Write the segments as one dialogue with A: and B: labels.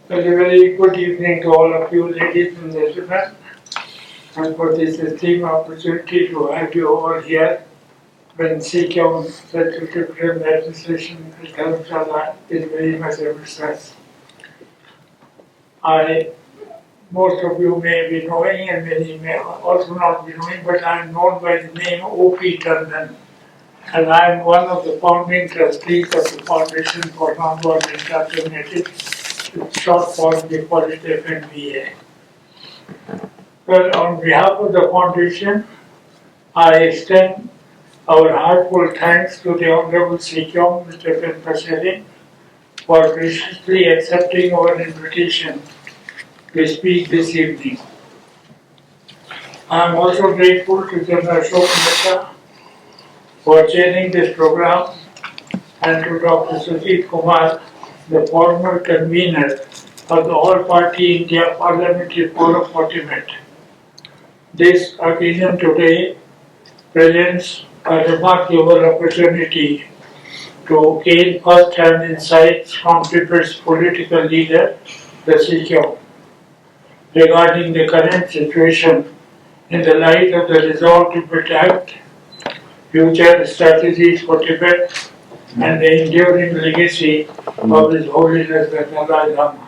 A: Well, a very good evening to all of you, ladies and gentlemen, and for this esteemed opportunity to have you all here when Sikyong Central Tibetan Administration in Dharamshala is very much emphasized. Most of you may be knowing and many may also not be knowing, but I am known by the name O.P. Tandon, and I am one of the founding trustees of the Foundation for Non-Violent Alternatives. Short form, we call it FNVA. Well, on behalf of the Foundation, I extend our heartfelt thanks to the Honorable Sikyong, Mr. Penpa Tsering, for graciously accepting our invitation to speak this evening. I am also grateful to General Ashok Mehta for chairing this program and to Dr. Sujeet Kumar, the former convenor of the All-Party India Parliamentary Forum for Tibet. This occasion today presents a remarkable opportunity to gain first-hand insights from Tibet's political leader, the Sikyong, regarding the current situation in the light of the Resolve Tibet Act, future strategies for Tibet, and the enduring legacy of His Holiness the Dalai Lama.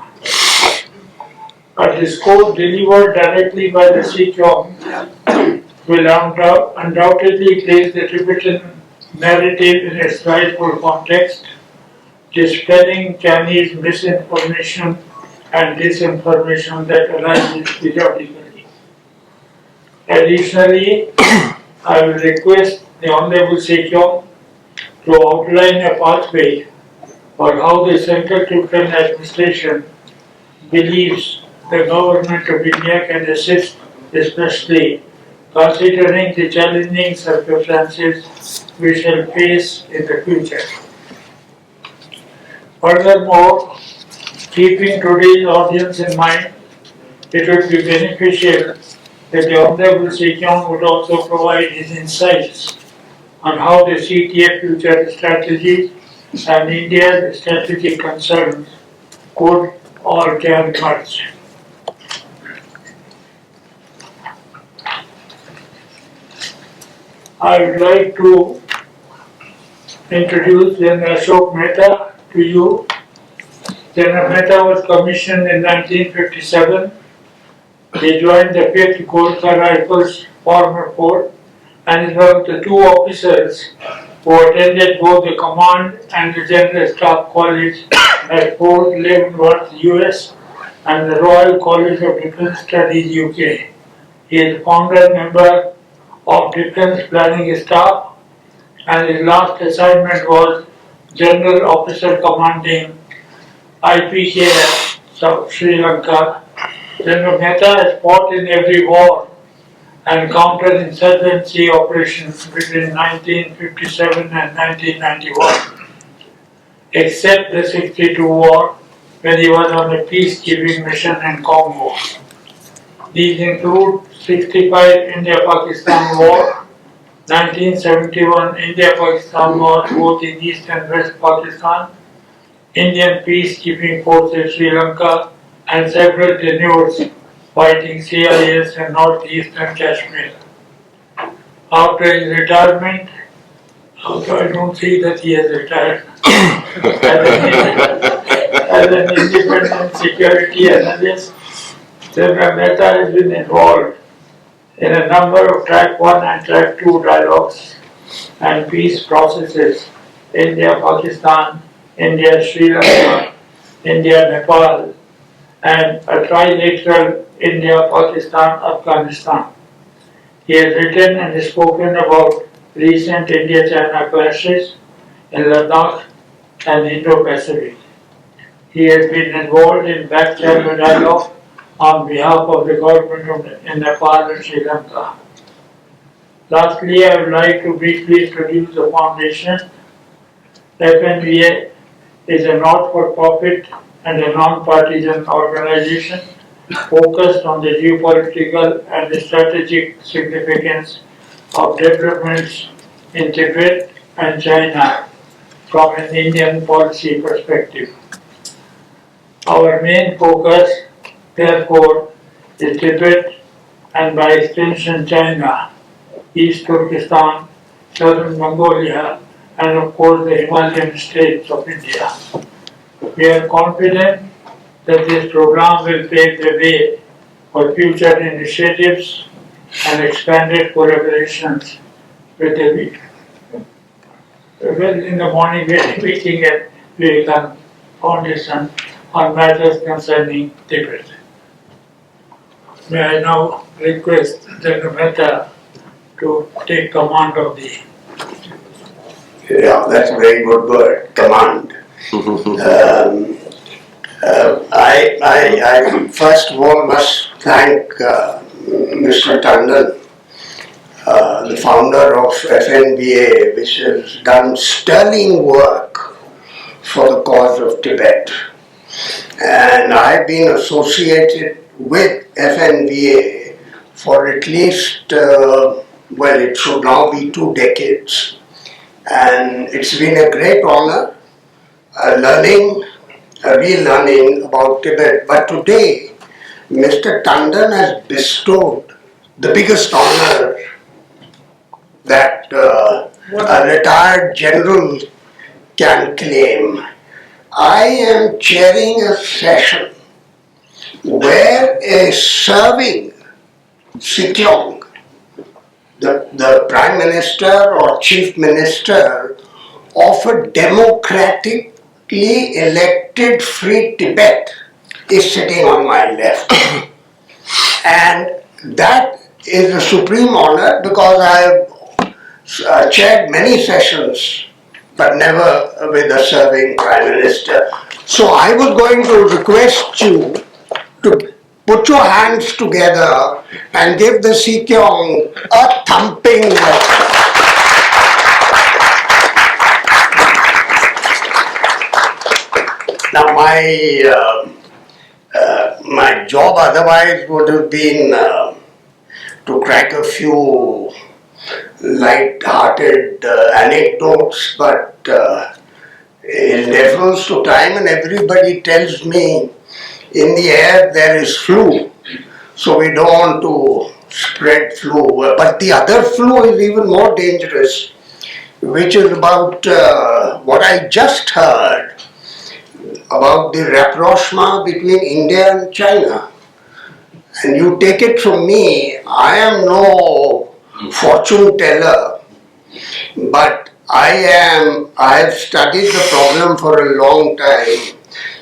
A: A discourse delivered directly by the Sikyong will undoubtedly place the Tibetan narrative in its rightful context, dispelling Chinese misinformation and disinformation that arises periodically. Additionally, I will request the Honorable Sikyong to outline a pathway for how the Central Tibetan Administration believes the government of India can assist, especially considering the challenging circumstances we shall face in the future. Furthermore, keeping today's audience in mind, it would be beneficial that the Honorable Sikyong would also provide his insights on how the CTF future strategies and India's strategic concerns could or can merge. I would like to introduce General Ashok Mehta to you. General Mehta was commissioned in 1957. He joined the 5th Golkar Rifles Former Corps and is one of the two officers who attended both the Command and the General Staff College at Fort Leavenworth, US, and the Royal College of Defence Studies, UK. He is founder member of Defence Planning Staff, and his last assignment was General Officer Commanding IPKF, South Sri Lanka. General Mehta has fought in every war and counter-insurgency operations between 1957 and 1991, except the 62 war when he was on a peacekeeping mission in Congo. These include 65 India-Pakistan War, 1971 India-Pakistan War both in East and West Pakistan, Indian peacekeeping forces Sri Lanka, and several tenures fighting CIS in northeastern Kashmir. After his retirement, although I don't see that he has retired, as an independent security analyst, General Mehta has been involved in a number of Track 1 and Track 2 dialogues and peace processes, India-Pakistan, India-Sri Lanka, India-Nepal, and a trilateral India-Pakistan-Afghanistan. He has written and spoken about recent India-China clashes in Ladakh and Indo-Pacific. He has been involved in back-channel dialogue on behalf of the government in Nepal and Sri Lanka. Lastly, I would like to briefly introduce the foundation. FNVA is a not-for-profit and a non-partisan organization focused on the geopolitical and the strategic significance of developments in Tibet and China from an Indian policy perspective. Our main focus, therefore, is Tibet and by extension China, East Turkestan, Southern Mongolia, and of course the Himalayan states of India. We are confident that this program will pave the way for future initiatives and expanded collaborations with the week. Well, in the morning we are meeting at Vivekananda Foundation on matters concerning Tibet. May I now request General Mehta to take command of the...
B: Yeah, that's a very good word, command. I first of all must thank Mr. Tandon, the founder of FNVA, which has done sterling work for the cause of Tibet. And I've been associated with FNVA for at least, well, it should now be 2 decades. And it's been a great honor relearning about Tibet. But today, Mr. Tandon has bestowed the biggest honor that a retired general can claim. I am chairing a session where a serving Sikyong, the Prime Minister or Chief Minister of a democratically elected free Tibet, is sitting on my left. And that is a supreme honor because I have chaired many sessions but never with a serving Prime Minister. So I was going to request you to put your hands together and give the Sikyong a thumping. Now my job otherwise would have been to crack a few light-hearted anecdotes, but in deference to time, and everybody tells me in the air there is flu, so we don't want to spread flu. But the other flu is even more dangerous, which is about what I just heard about the rapprochement between India and China. And you take it from me, I am no fortune teller, but I have studied the problem for a long time.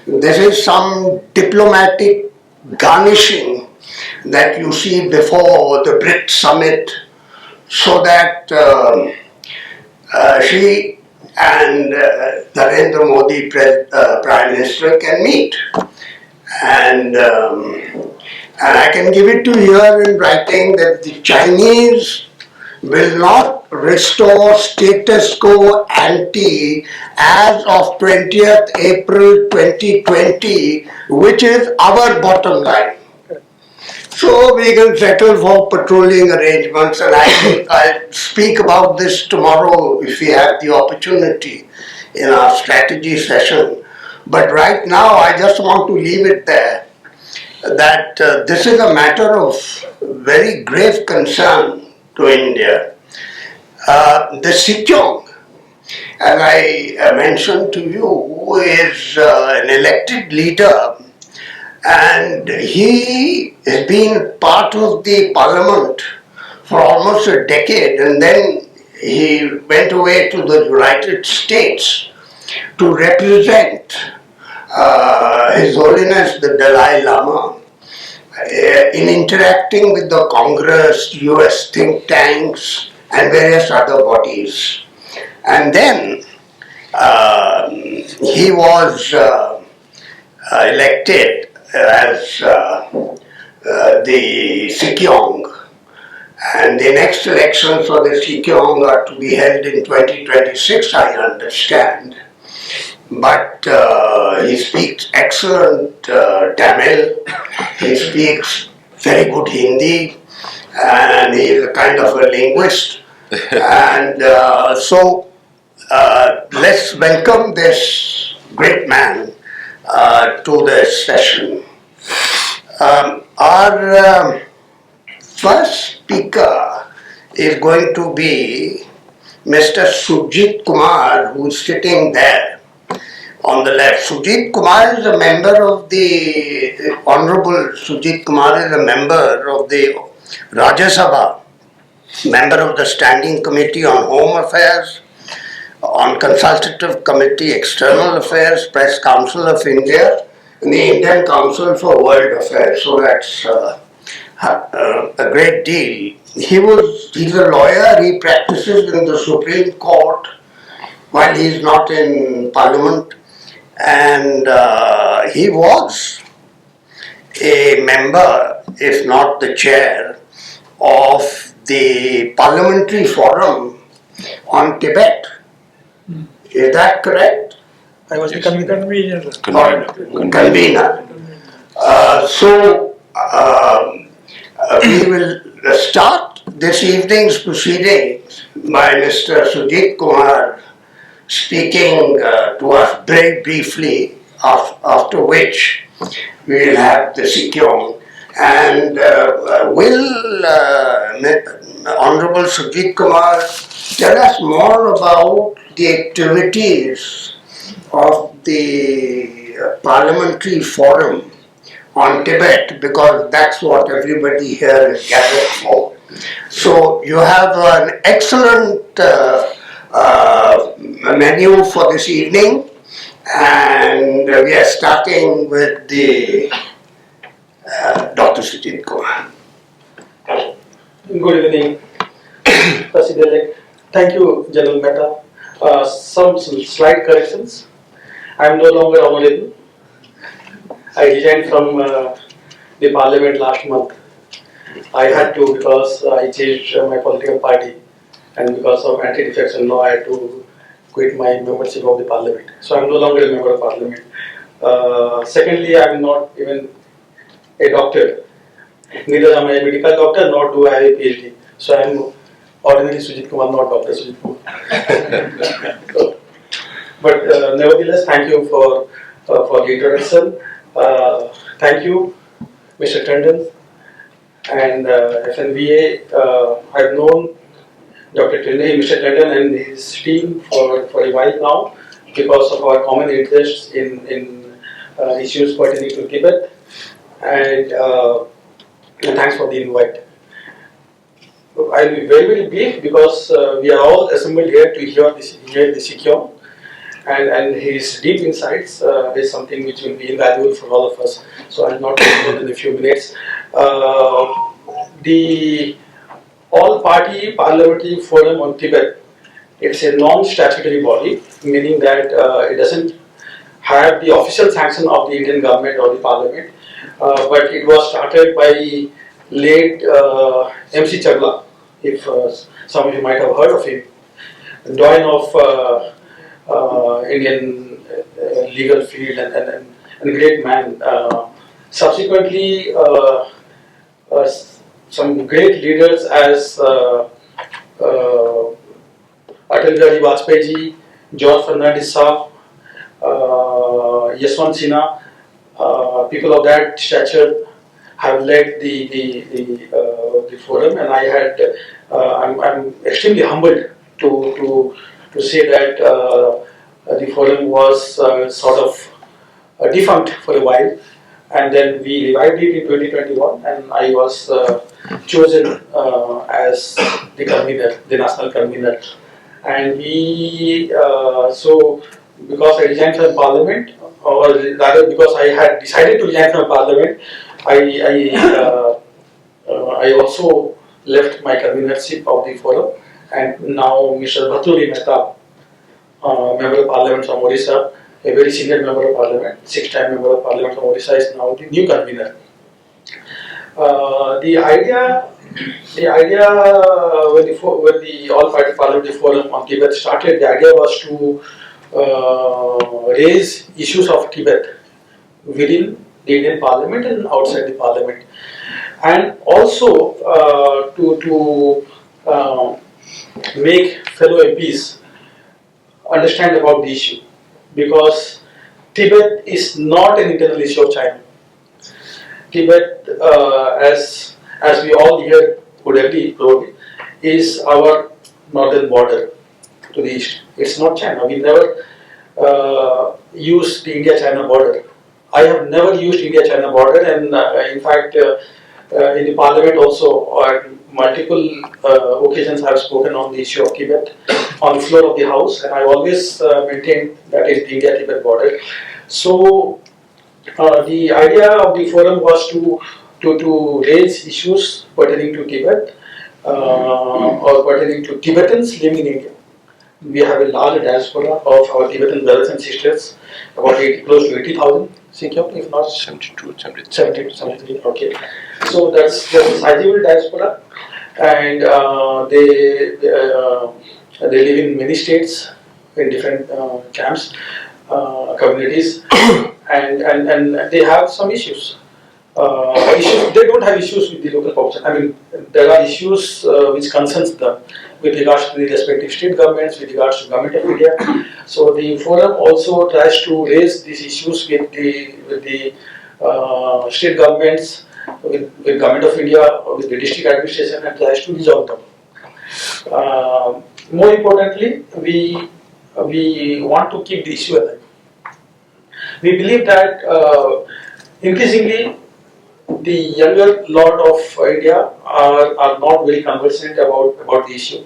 B: This is some diplomatic garnishing that you see before the BRICS summit, so that she and Narendra Modi, Prime Minister, can meet. And I can give it to you here in writing that the Chinese will not restore status quo ante as of 20th April 2020, which is our bottom line. So we can settle for patrolling arrangements, and I think I'll speak about this tomorrow if we have the opportunity in our strategy session. But right now I just want to leave it there, that this is a matter of very grave concern to India. The Sikyong, as I mentioned to you, is an elected leader, and he has been part of the parliament for almost a decade, and then he went away to the United States to represent His Holiness the Dalai Lama in interacting with the Congress, US think tanks, and various other bodies. And then he was elected as the Sikyong, and the next elections for the Sikyong are to be held in 2026, I understand. But he speaks excellent Tamil, he speaks very good Hindi, and he is a kind of a linguist. And so let's welcome this great man to this session. Our first speaker is going to be Mr. Sujeet Kumar, who's sitting there on the left. Sujeet Kumar is a member of the, Honorable Sujeet Kumar is a member of the Rajya Sabha, member of the Standing Committee on Home Affairs, on Consultative Committee External Affairs, Press Council of India, and the Indian Council for World Affairs. So that's a great deal. He's a lawyer, he practices in the Supreme Court while he's not in Parliament, and he was a member, if not the chair, of the Parliamentary Forum on Tibet. Is that correct?
A: I was the convenor.
B: Convener. We will start this evening's proceedings by Mr. Sujeet Kumar speaking to us very briefly, after which we will have the Sikyong. And will Honorable Sujeet Kumar tell us more about the activities of the Parliamentary Forum on Tibet, because that's what everybody here is gathered for. So you have an excellent menu for this evening, and we are starting with the Dr. Sujeet Kumar.
C: Good evening, President. Thank you, General Mehta. Some slight corrections. I am no longer honorable. I resigned from the Parliament last month. I had to, because I changed my political party, and because of anti-defection law, I had to quit my membership of the Parliament. So I am no longer a member of Parliament. Secondly, I am not even a doctor. Neither am I a medical doctor, nor do I have a PhD. So I am ordinary Sujeet Kumar, not Dr. Sujeet Kumar. But nevertheless, thank you for the introduction. Thank you, Mr. Tandon and FNVA. I've known Mr. Tandon and his team for a while now because of our common interests in issues pertaining to Tibet. And thanks for the invite. I'll be very, very brief because we are all assembled here to hear the Sikyong, and his deep insights is something which will be invaluable for all of us. So I'll not take more than a few minutes. The All-Party Parliamentary Forum on Tibet, it's a non-statutory body, meaning that it doesn't have the official sanction of the Indian government or the Parliament, but it was started by late MC Chagla, if some of you might have heard of him, doyen of Indian legal field and great man. Subsequently, some great leaders as Atal Bihari Vajpayee ji, George Fernandez Saab, Yashwant Sinha, people of that stature have led the forum, and I'm extremely humbled to say that the forum was sort of defunct for a while, and then we revived it in 2021, and I was chosen as the convener, the national convener, and so because I resigned from Parliament, or rather because I had decided to resign from Parliament, I also left my convenership of the forum, and now Mr. Mehta, Member of Parliament from Odisha, a very senior Member of Parliament, 6-time Member of Parliament from Odisha, is now the new convener. The idea when the All-Party Parliamentary Forum on Tibet started, the idea was to raise issues of Tibet within the Indian Parliament and outside the Parliament, and also to make fellow MPs understand about the issue, because Tibet is not an internal issue of China. Tibet, as we all here would agree, probably, is our northern border to the east. It's not China. We never used the India-China border. I have never used India-China border, and in fact, in the Parliament also, on multiple occasions, I have spoken on the issue of Tibet on the floor of the House, and I always maintained that is the India-Tibet border. So the idea of the forum was to raise issues pertaining to Tibet or pertaining to Tibetans living in India. We have a large diaspora of our Tibetan brothers and sisters, about close to 80,000, Sikyong, if not
D: 72,
C: 73. Okay, so that's a sizable diaspora, and they live in many states in different camps, communities, and they have some issues. They don't have issues with the local population. I mean, there are issues which concerns them with regards to the respective state governments, with regards to government of India. So the forum also tries to raise these issues with the state governments, with government of India, with the district administration, and tries to resolve them. More importantly, we want to keep the issue alive. We believe that increasingly the younger lot of India are not very conversant about the issue,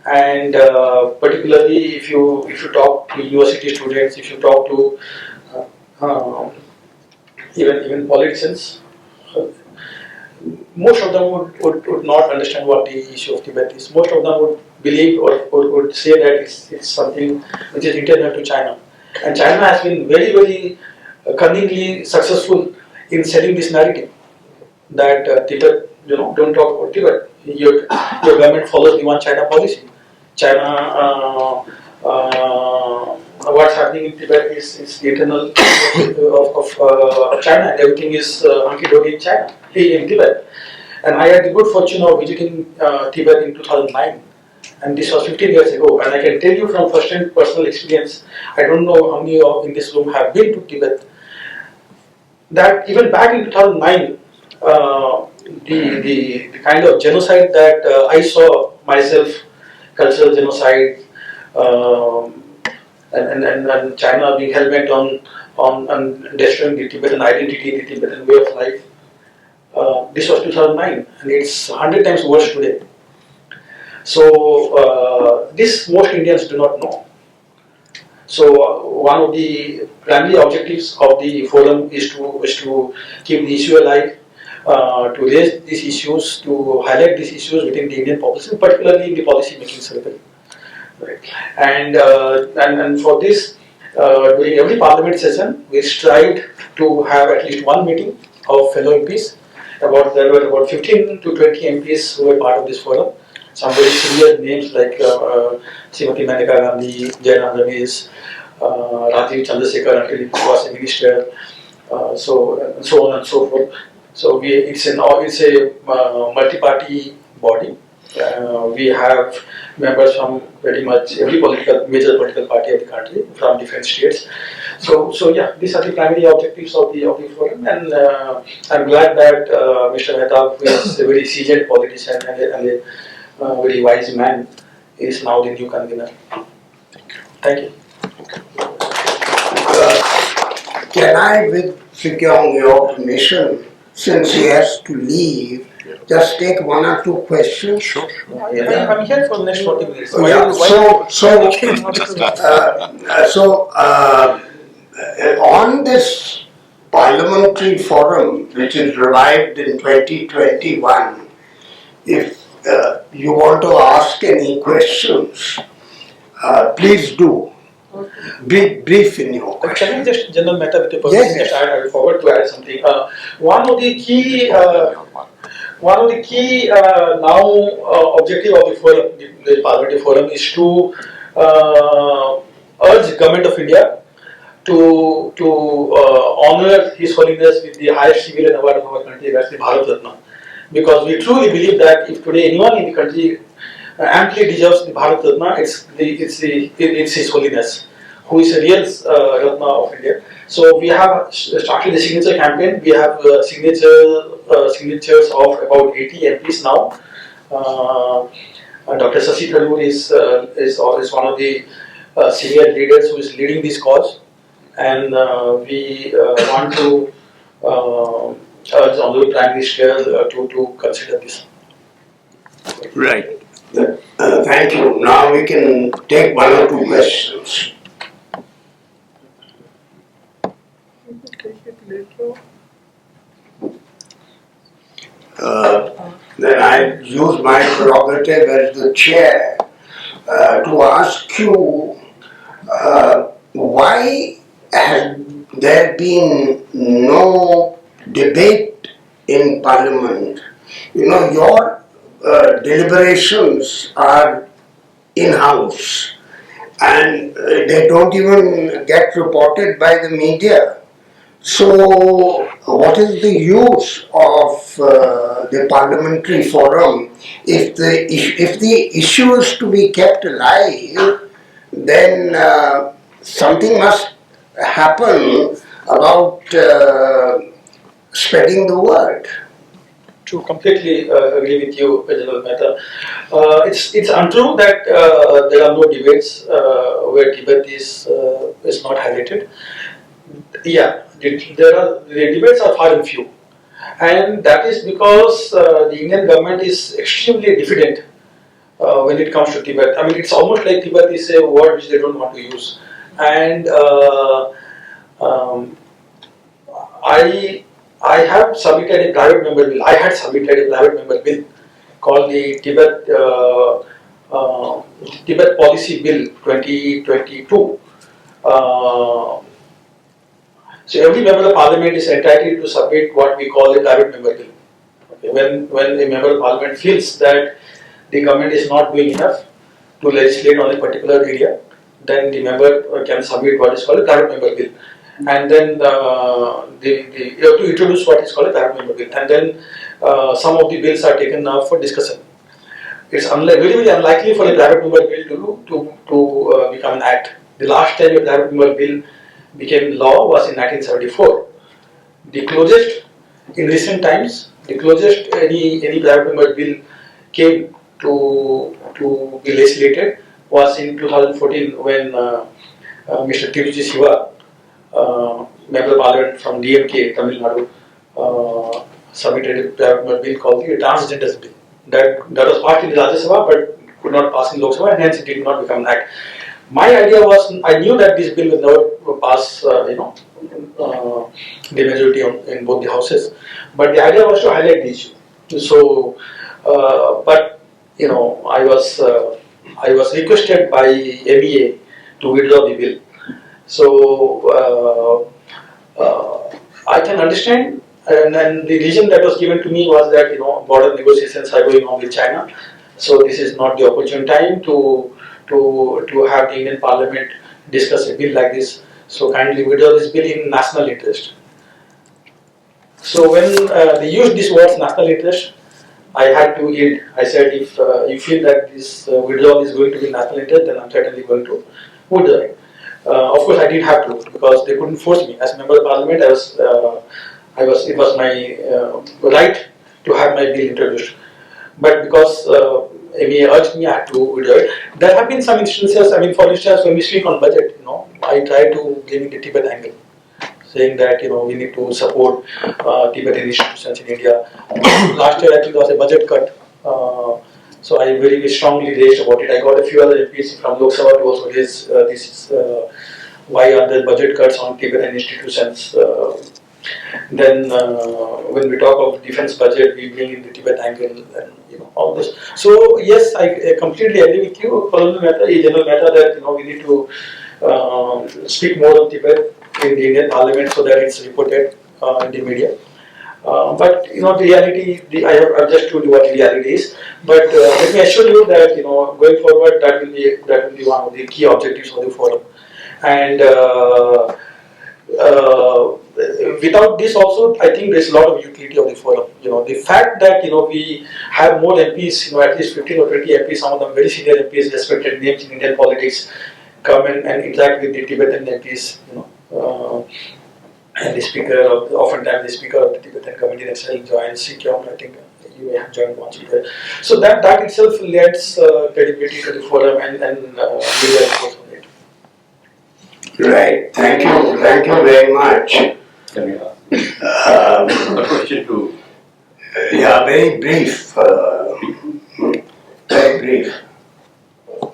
C: and particularly if you talk to university students, if you talk to even politicians, most of them would not understand what the issue of Tibet is. Most of them would believe or would say that it's something which is internal to China, and China has been very cunningly successful in selling this narrative that Tibet, don't talk about Tibet. Your government follows the one China policy. China, what's happening in Tibet is the internal of China, and everything is hunky-dory in Tibet. And I had the good fortune of visiting Tibet in 2009. And this was 15 years ago, and I can tell you from first-hand personal experience, I don't know how many of in this room have been to Tibet, that even back in 2009, the kind of genocide that I saw myself, cultural genocide, and China being hell-bent on destroying the Tibetan identity, the Tibetan way of life. This was 2009, and it's 100 times worse today. So this most Indians do not know. So one of the primary objectives of the forum is to keep the issue alive, to raise these issues, to highlight these issues within the Indian population, particularly in the policy making circle. Right. And for this, during every parliament session, we strived to have at least one meeting of fellow MPs. There were about 15 to 20 MPs who were part of this forum. Some very senior names like Srimati Maneka Gandhi, Jairam Ramesh, Rajiv Chandrasekhar until he was a minister, so on and so forth. So it's a multi-party body. We have members from pretty much every major political party of the country from different states. So yeah, these are the primary objectives of the forum, and I'm glad that Mr. Mehta, who is a very seasoned politician and a very wise man, is now the new convener. Thank you.
B: Can I, with Sikyong, your permission, since he has to leave, just take one or two questions?
D: Sure.
C: I'm here for the next 40 minutes.
B: On this parliamentary forum, which is revived in 2021, if you want to ask any questions, please do. Be brief in your question.
C: Can I just, General Mehta, with your permission,
B: Yes.
C: I forgot to add something. One of the key now objective of the forum, the parliamentary forum, is to urge Government of India to honor His Holiness with the highest civilian award of our country, that's the Bharat Ratna. Because we truly believe that if today anyone in the country amply deserves the Bharat Ratna, it's His Holiness, who is a real Ratna of India. So we have started the signature campaign. We have signatures of about 80 MPs now. Dr. Shashi Tharoor is one of the senior leaders who is leading this cause, and we want to urge Honorable Prime Minister to consider this.
B: Right. Thank you. Now we can take one or two questions. Then I use my prerogative as the chair to ask you why has there been no debate in Parliament? You know, your deliberations are in-house and they don't even get reported by the media. So, what is the use of the parliamentary forum if the issue is to be kept alive? Then something must happen about spreading the word.
C: To completely agree with you, General Mehta. It's untrue that there are no debates where Tibet is not highlighted. Yeah, the debates are far and few, and that is because the Indian government is extremely diffident when it comes to Tibet. I mean, it's almost like Tibet is a word which they don't want to use, and I have submitted a private member bill. I had submitted a private member bill called the Tibet Policy Bill 2022. So every member of parliament is entitled to submit what we call a private member bill. Okay. When a member of parliament feels that the government is not doing enough to legislate on a particular area, then the member can submit what is called a private member bill. And then you have to introduce what is called a private member bill. And then some of the bills are taken up for discussion. It's very unlikely for a private member bill to become an act. The last time a private member bill became law was in 1974. The closest in recent times, the closest any private member bill came to be legislated was in 2014 when Mr. Tiruchi Siva, member of parliament from DMK, Tamil Nadu, submitted a private member bill called the Transgenders Bill. That was passed in the Rajya Sabha but could not pass in Lok Sabha, and hence it did not become an act. My idea was, I knew that this bill will never pass, the majority in both the houses. But the idea was to highlight the issue. So, but I was requested by MEA to withdraw the bill. So I can understand, and then the reason that was given to me was that border negotiations are going on with China. So this is not the opportune time to have the Indian Parliament discuss a bill like this. So kindly withdraw this bill in national interest. So when they used this word national interest, I had to yield. I said, if you feel that this withdrawal is going to be national interest, then I'm certainly going to withdraw it. Of course, I did have to, because they couldn't force me. As a member of Parliament, it was my right to have my bill introduced. But because MEA urged me, I had to withdraw it. There have been some instances. I mean, for instance, when we speak on budget, I try to bring in the Tibet angle, saying that we need to support Tibetan institutions in India. Last year, I think there was a budget cut, so I very strongly raised about it. I got a few other MPs from Lok Sabha to also raise this. Why are there budget cuts on Tibetan institutions? Then, when we talk of defense budget, we bring in the Tibet angle and all this. So yes, I completely agree with you, General Mehta, that we need to speak more on Tibet in the Indian Parliament so that it's reported in the media. But the reality, I have just told you what the reality is. But let me assure you that going forward, that will be one of the key objectives of the forum. And without this also, I think there's a lot of utility of the forum. The fact that we have more MPs, at least 15 or 20 MPs, some of them very senior MPs, respected names in Indian politics, come and interact with the Tibetan MPs, and the speaker of, oftentimes the speaker of the Tibetan committee in Exile joins Sikyong. I think you may have joined once there. So that itself lends credibility to the forum and media reports on it.
B: Right. Thank you very much.
D: Can we ask
B: A
D: question to
B: Yeah, very brief. Very brief.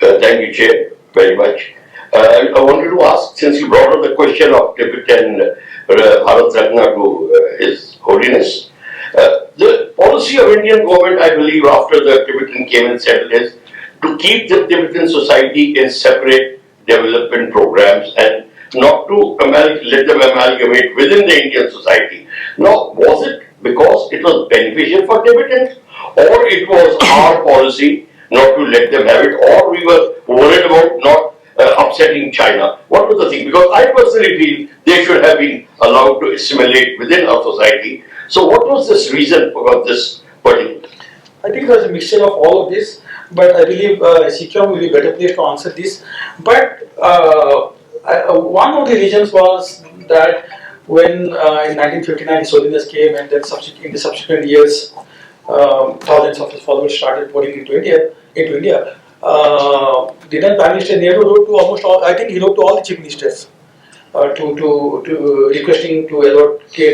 D: thank you, Chair, very much. I wanted to ask, since you brought up the question of Tibetan Bharat Ratna to His Holiness, the policy of Indian government, I believe, after the Tibetan came and settled is to keep the Tibetan society in separate development programs and not to let them amalgamate within the Indian society. Now, was it because it was beneficial for Tibetans, or it was our policy not to let them have it, or we were worried about not upsetting China? What was the thing? Because I personally feel they should have been allowed to assimilate within our society. So what was this reason for this particular?
C: I think there's a mixture of all of this, but I believe Sikyong will be better placed to answer this. But one of the reasons was that when in 1959 His Holiness came, and then in the subsequent years, thousands of his followers started pouring into India. The then Prime Minister Nehru wrote to almost all. I think he wrote to all the chief ministers to requesting to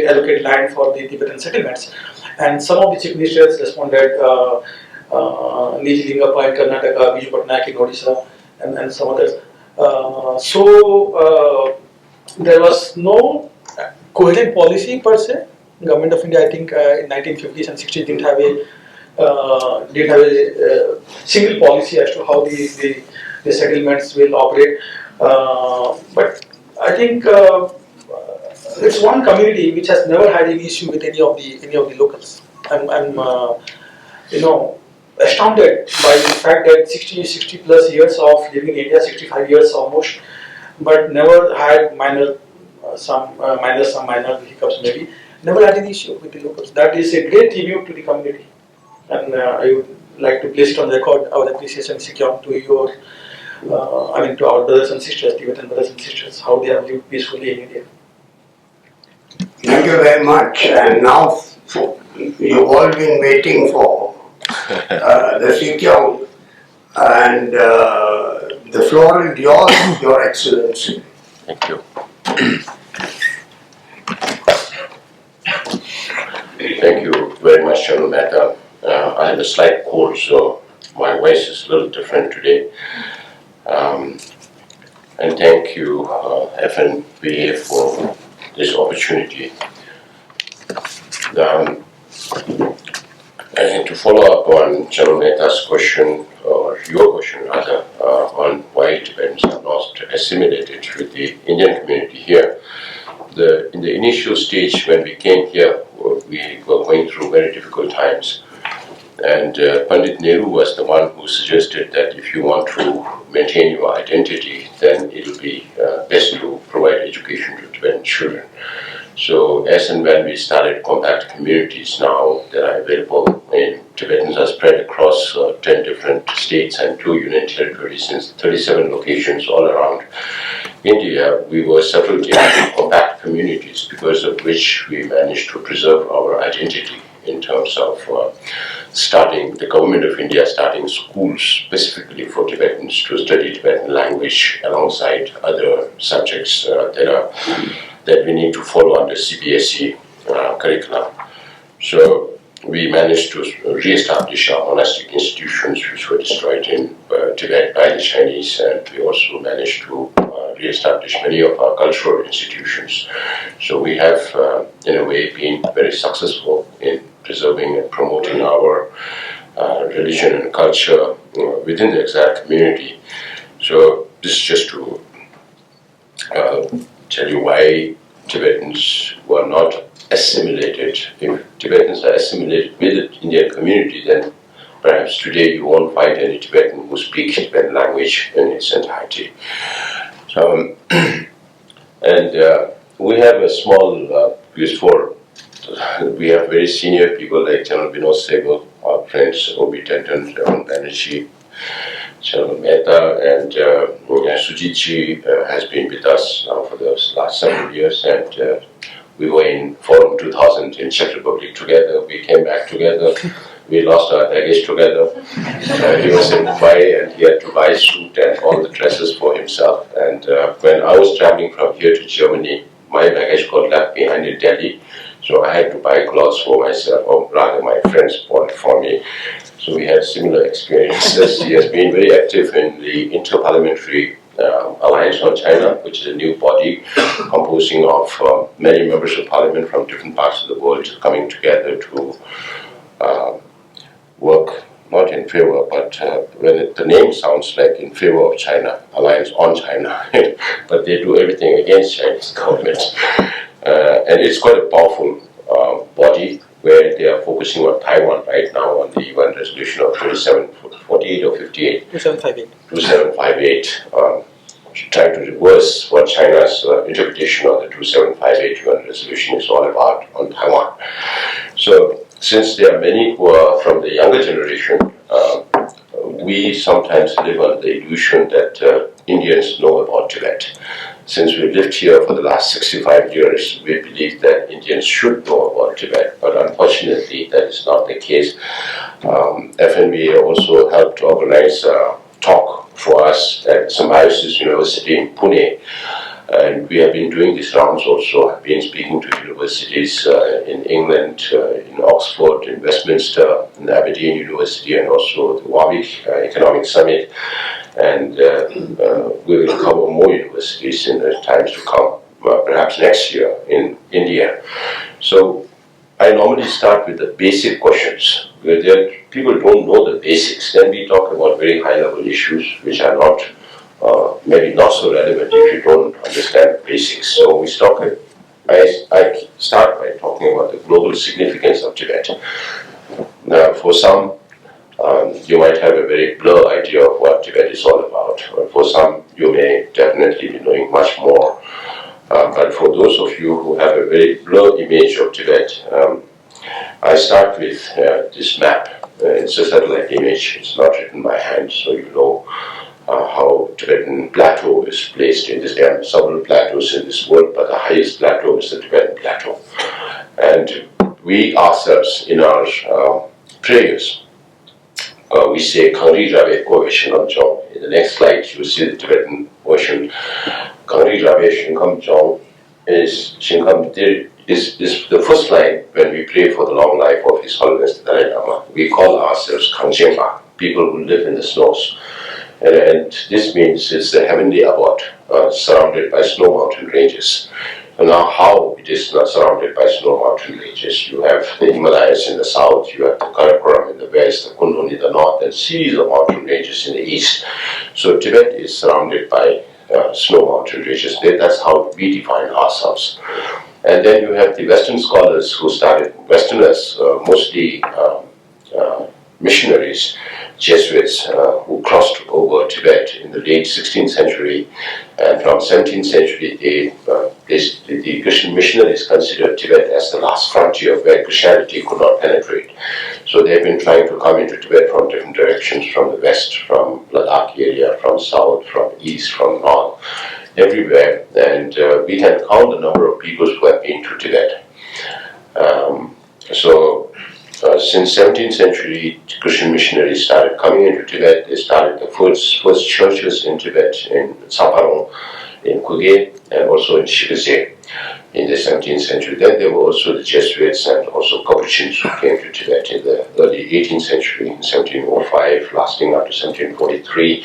C: allocate land for the Tibetan settlements. And some of the chief ministers responded, Niji Lingappa in Karnataka, Biju Patnaik in Odisha, and some others. So there was no coherent policy per se. Government of India, I think, in 1950s and 60s didn't have a single policy as to how the settlements will operate. But I think it's one community which has never had any issue with any of the locals. I'm astounded by the fact that 60 plus years of living in India, 65 years almost, but never had minor hiccups maybe. Never had an issue with the locals. That is a great tribute to the community, and I would like to place it on record our appreciation, Sikyong, to your, to our brothers and sisters, Tibetan brothers and sisters, how they have lived peacefully in India.
B: Thank you very much. And now you've all been waiting for the Sikyong, and the floor is yours, Your Excellency.
E: Thank you. Thank you very much, General Mehta. I have a slight cold, so my voice is a little different today. And thank you, FNVA, for this opportunity. And to follow up on General Mehta's question, or your question rather, on why Tibetans are not assimilated with the Indian community here. In the initial stage when we came here, we were going through very difficult times. And Pandit Nehru was the one who suggested that if you want to maintain your identity, then it will be best to provide education to Tibetan children. So as and when we started compact communities now that are available, and Tibetans are spread across 10 different states and 2 union territories in 37 locations all around India, we were settled in compact communities, because of which we managed to preserve our identity in terms of the government of India starting schools specifically for Tibetans to study Tibetan language alongside other subjects that we need to follow under CBSE curriculum. So we managed to re-establish our monastic institutions which were destroyed in Tibet by the Chinese, and we also managed to re-establish many of our cultural institutions. So we have, in a way, been very successful in preserving and promoting our religion and culture within the Exile community. So this is just to tell you why Tibetans were not assimilated. If Tibetans are assimilated with the Indian community, then perhaps today you won't find any Tibetan who speaks Tibetan language in its entirety. So, and we have a small we have very senior people like General Vinod Sehgal, our friends Obi Tendon, Javan Banerjee, General Mehta, and Sujeet has been with us now for the last several years, and we were in Forum 2000 in Czech Republic together. We came back together. We lost our baggage together. He was in Dubai and he had to buy a suit and all the dresses for himself. And when I was traveling from here to Germany, my baggage got left behind in Delhi. So I had to buy clothes for myself, or rather my friends bought it for me. So we had similar experiences. He has been very active in the Interparliamentary Alliance on China, which is a new body composing of many members of parliament from different parts of the world coming together to work not in favor, but the name sounds like in favor of China, Alliance on China, but they do everything against Chinese government. And it's quite a powerful body where they are focusing on Taiwan right now on the UN resolution of 2748 or 58?
C: 2758.
E: 2758, trying to reverse what China's interpretation of the 2758 UN resolution is all about on Taiwan. So, since there are many who are from the younger generation, we sometimes live under the illusion that Indians know about Tibet. Since we've lived here for the last 65 years, we believe that Indians should know about Tibet, but unfortunately that is not the case. FNVA also helped organize a talk for us at Symbiosis University in Pune. And we have been doing these rounds also. I've been speaking to universities in England, in Oxford, in Westminster, in Aberdeen University, and also the Warwick Economic Summit. And we will cover more universities in the times to come, perhaps next year in India. So I normally start with the basic questions. Where people don't know the basics. Then we talk about very high-level issues which are not maybe not so relevant if you don't understand the basics. So I start by talking about the global significance of Tibet. Now, for some, you might have a very blurred idea of what Tibet is all about. For some, you may definitely be knowing much more. But for those of you who have a very blurred image of Tibet, I start with this map. It's a satellite image. It's not written by hand, so you know how Tibetan plateau is placed in this. There are several plateaus in this world, but the highest plateau is the Tibetan plateau. And we ourselves, in our prayers, we say Kangri Rabe Ko Shingham Jong. In the next slide, you will see the Tibetan version. Kangri Rabe Shingham Jong is the first line when we pray for the long life of His Holiness the Dalai Lama. We call ourselves Kangjengma, people who live in the snows. And this means it's the heavenly abode surrounded by snow mountain ranges. And now how it is not surrounded by snow mountain ranges? You have the Himalayas in the south, you have the Karakoram in the west, the Kundlun in the north, and series of mountain ranges in the east. So Tibet is surrounded by snow mountain ranges. That's how we define ourselves. And then you have the Western scholars who started, Westerners, mostly missionaries, Jesuits, who crossed over Tibet in the late 16th century, and from 17th century, the Christian missionaries considered Tibet as the last frontier where Christianity could not penetrate. So they've been trying to come into Tibet from different directions, from the west, from Ladakh area, from south, from east, from north, everywhere. And we can count the number of people who have been to Tibet. Since 17th century, Christian missionaries started coming into Tibet. They started the first churches in Tibet, in Saparong, in Kugye, and also in Shibase in the 17th century. Then there were also the Jesuits and also Capuchins who came to Tibet in the early 18th century, in 1705, lasting up to 1743.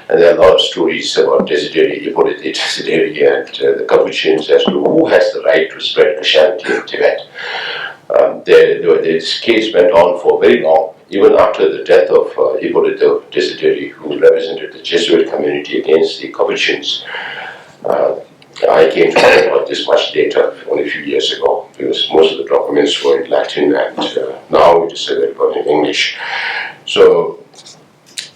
E: And there are a lot of stories about Desideri, Hippolyte Desideri, and the Capuchins as to who has the right to spread Christianity in Tibet. This case went on for very long, even after the death of Hippolyte Desideri, who represented the Jesuit community against the Capuchins. I came to know about this much later, only a few years ago, because most of the documents were in Latin, and now it is available in English. So,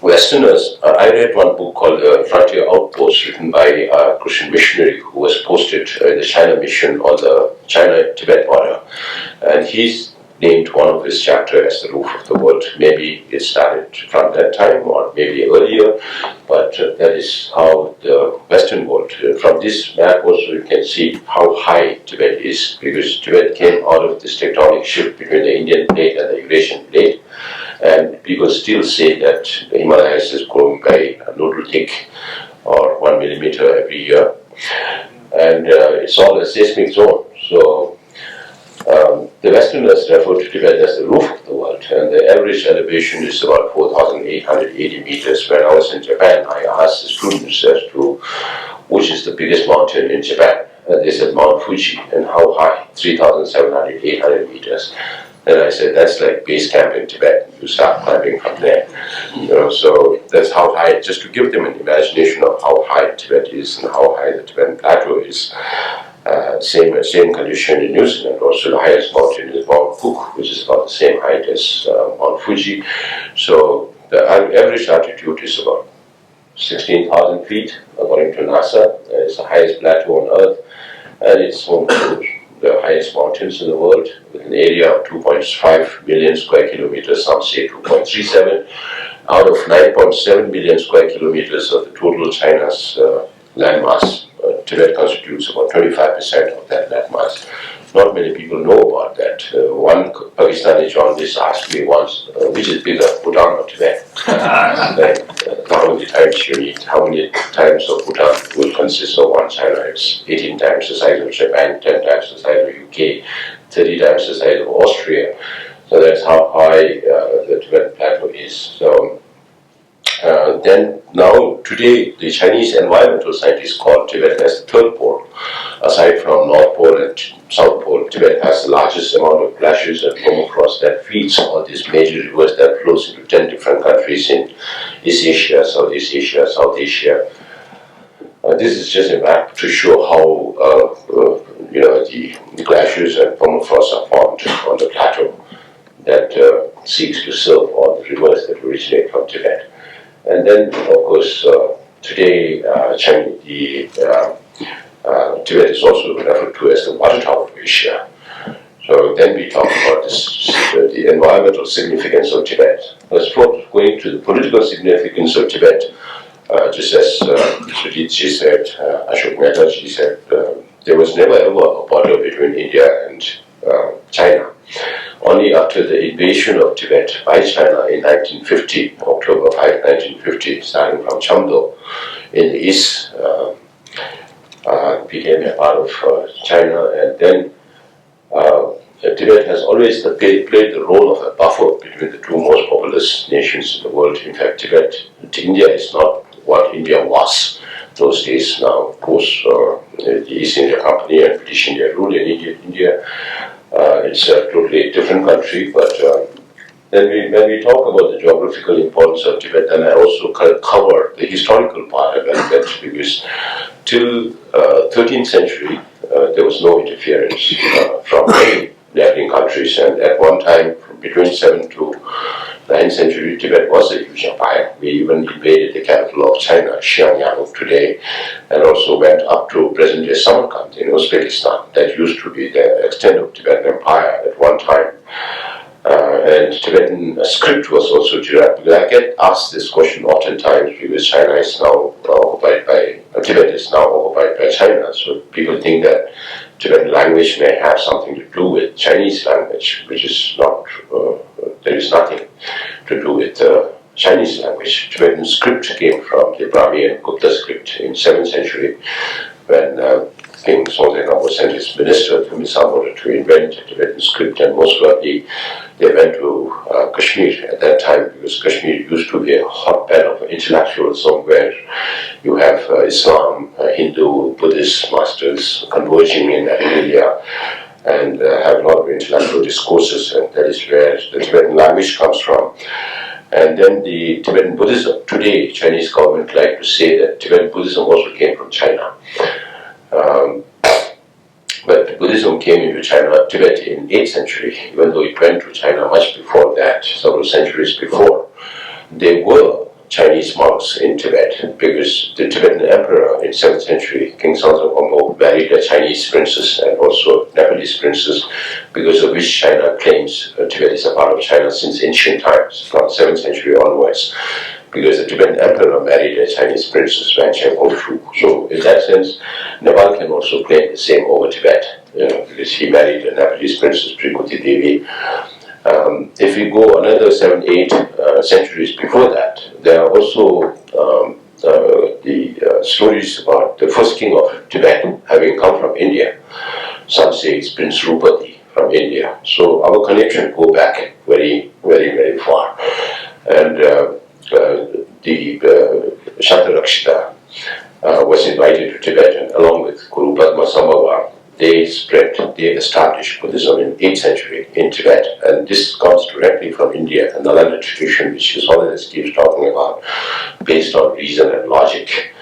E: Westerners, I read one book called Frontier Outpost, written by a Christian missionary who was posted in the China mission on the China-Tibet border. And he named one of his chapters as the roof of the world. Maybe it started from that time or maybe earlier, but that is how the Western world, from this map also you can see how high Tibet is, because Tibet came out of this tectonic shift between the Indian plate and the Eurasian plate, and people still say that the Himalayas is growing by a noodle thick or 1 millimeter every year, and it's all a seismic zone. So the Westerners refer to Tibet as the roof of the world, and the average elevation is about 4,880 meters. When I was in Japan, I asked the students as to which is the biggest mountain in Japan, and they said Mount Fuji, and how high? 3,700, 800 meters. And I said, that's like base camp in Tibet. You start climbing from there. So that's how high, just to give them an imagination of how high Tibet is and how high the Tibetan plateau is. Same condition in New Zealand. Also, the highest mountain is Mount Cook, which is about the same height as Mount Fuji. So the average altitude is about 16,000 feet, according to NASA. It's the highest plateau on Earth, and it's home to the highest mountains in the world, with an area of 2.5 million square kilometers. Some say 2.37. Out of 9.7 million square kilometers of the total China's landmass, Tibet constitutes about 25% of that landmass. Not many people know about that. One Pakistani journalist asked me once, which is bigger, Bhutan or Tibet? How many times you need, how many times of Bhutan will consist of one China? It's 18 times the size of Japan, 10 times the size of UK, 30 times the size of Austria. So that's how high the Tibetan plateau is. So then now today the Chinese environmental scientists call Tibet as the third pole. Aside from North Pole and South Pole, Tibet has the largest amount of glaciers and permafrost that feeds all these major rivers that flows into 10 different countries in East Asia, Southeast Asia, South Asia. This is just a map to show how the glaciers and permafrost are formed on the plateau that seeks to serve all the rivers that originate from Tibet. And then, of course, today Tibet is also referred to as the water tower of Asia. So then we talk about the environmental significance of Tibet. Before going to the political significance of Tibet, just as Sujeet said, Ashok Mehta said, there was never ever a border between India and China. Only after the invasion of Tibet by China in 1950, October 5, 1950, starting from Chamdo in the east, became a part of China, and then Tibet has always played the role of a buffer between the two most populous nations in the world. In fact, India is not what India was those days. Now, of course, the East India Company and British India rule in India. It's a totally different country, but then when we talk about the geographical importance of Tibet, then I also cover the historical part of it, because till 13th century, there was no interference from any neighboring countries, and at one time, between 7th to 9th century, Tibet was a huge empire. We even invaded the capital of China, Xiangyang today, and also went up to present-day Samarkand in Uzbekistan. That used to be the extent of Tibetan empire at one time. And Tibetan script was also derived. I get asked this question oftentimes because China is now Tibet is now occupied by China. So people think that Tibetan language may have something to do with Chinese language, which is not. There is nothing to do with Chinese language. Tibetan script came from the Brahmi and Gupta script in 7th century, when King Songtse sent his minister to Misamura to invent a Tibetan script, and most likely they went to Kashmir at that time, because Kashmir used to be a hotbed of intellectuals, where you have Islam, Hindu, Buddhist masters converging in that area, and have a lot of intellectual discourses, and that is where the Tibetan language comes from. And then the Tibetan Buddhism. Today, Chinese government like to say that Tibetan Buddhism also came from China. But Buddhism came into Tibet in 8th century, even though it went to China much before that, several centuries before. There were Chinese monks in Tibet, because the Tibetan emperor in 7th century, King Sanzongpo, married a Chinese princess and also Nepalese princess, because of which China claims Tibet is a part of China since ancient times, from 7th century onwards, because the Tibetan emperor married a Chinese princess, Wancheng Hongshu. So in that sense, Nepal can also claim the same over Tibet, because he married a Nepalese princess, Prikuti Devi. If we go another 7-8 centuries before that, there are also the stories about the first king of Tibet having come from India. Some say it's Prince Rupati from India. So our connection go back very, very, very far. And the Shantarakshita was invited to Tibet, and along with Guru Padma Sambhavar, they established Buddhism in 8th century in Tibet, and this comes directly from India, the Nalanda tradition, which His Holiness keeps talking about, based on reason and logic.